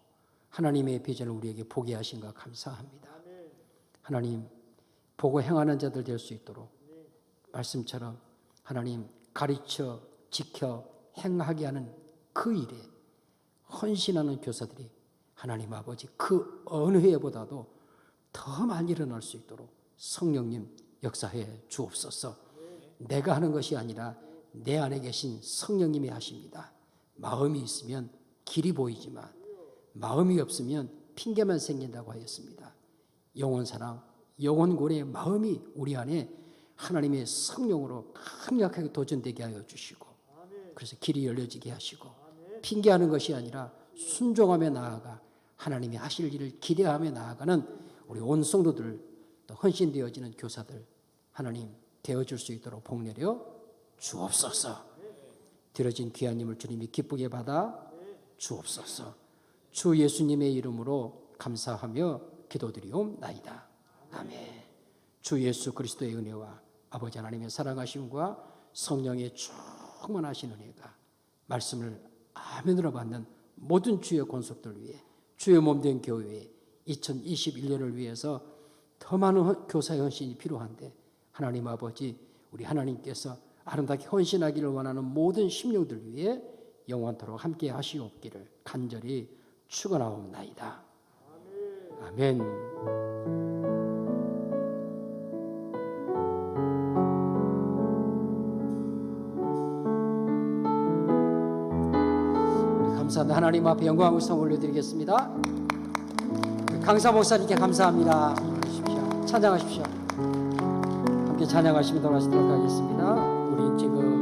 하나님의 비전을 우리에게 보게 하신 것 감사합니다. 하나님, 보고 행하는 자들 될 수 있도록 말씀처럼 하나님 가르쳐 지켜 행하게 하는 그 일에 헌신하는 교사들이 하나님 아버지 그 어느 해보다도 더 많이 일어날 수 있도록 성령님 역사해 주옵소서. 내가 하는 것이 아니라 내 안에 계신 성령님이 하십니다. 마음이 있으면 길이 보이지만 마음이 없으면 핑계만 생긴다고 하였습니다. 영혼사랑, 영혼고래의 마음이 우리 안에 하나님의 성령으로 강력하게 도전되게 하여 주시고 그래서 길이 열려지게 하시고 핑계하는 것이 아니라 순종하며 나아가 하나님이 하실 일을 기대하며 나아가는 우리 온 성도들 또 헌신되어지는 교사들 하나님 되어줄 수 있도록 복내려 주옵소서. 드려진 귀한 힘을 주님이 기쁘게 받아 주옵소서. 주 예수님의 이름으로 감사하며 기도드리옵나이다. 아멘. 주 예수 그리스도의 은혜와 아버지 하나님의 사랑하심과 성령의 충만하신 은혜가 말씀을 아멘으로 받는 모든 주의 권속들 위해 주의 몸된 교회에 2021년을 위해서 더 많은 교사의 헌신이 필요한데 하나님 아버지 우리 하나님께서 아름답게 헌신하기를 원하는 모든 심령들 위해 영원토록 함께 하시옵기를 간절히 축원하옵나이다. 아멘. 감사합니다. 하나님 앞에 영광을 올려드리겠습니다. 강사 목사님께 감사합니다. 찬양하십시오. 함께 찬양하시며 돌아가시도록 하겠습니다. 우리 지금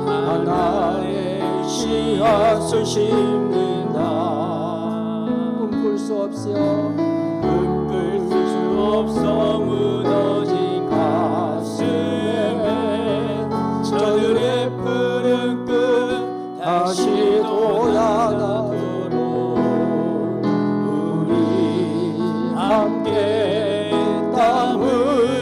하나의 씨앗을 심는다. 꿈꿀 수 없어 무너진 가슴에 저들의 푸른 끝 다시 돌아가도록 우리 함께 땀 흘려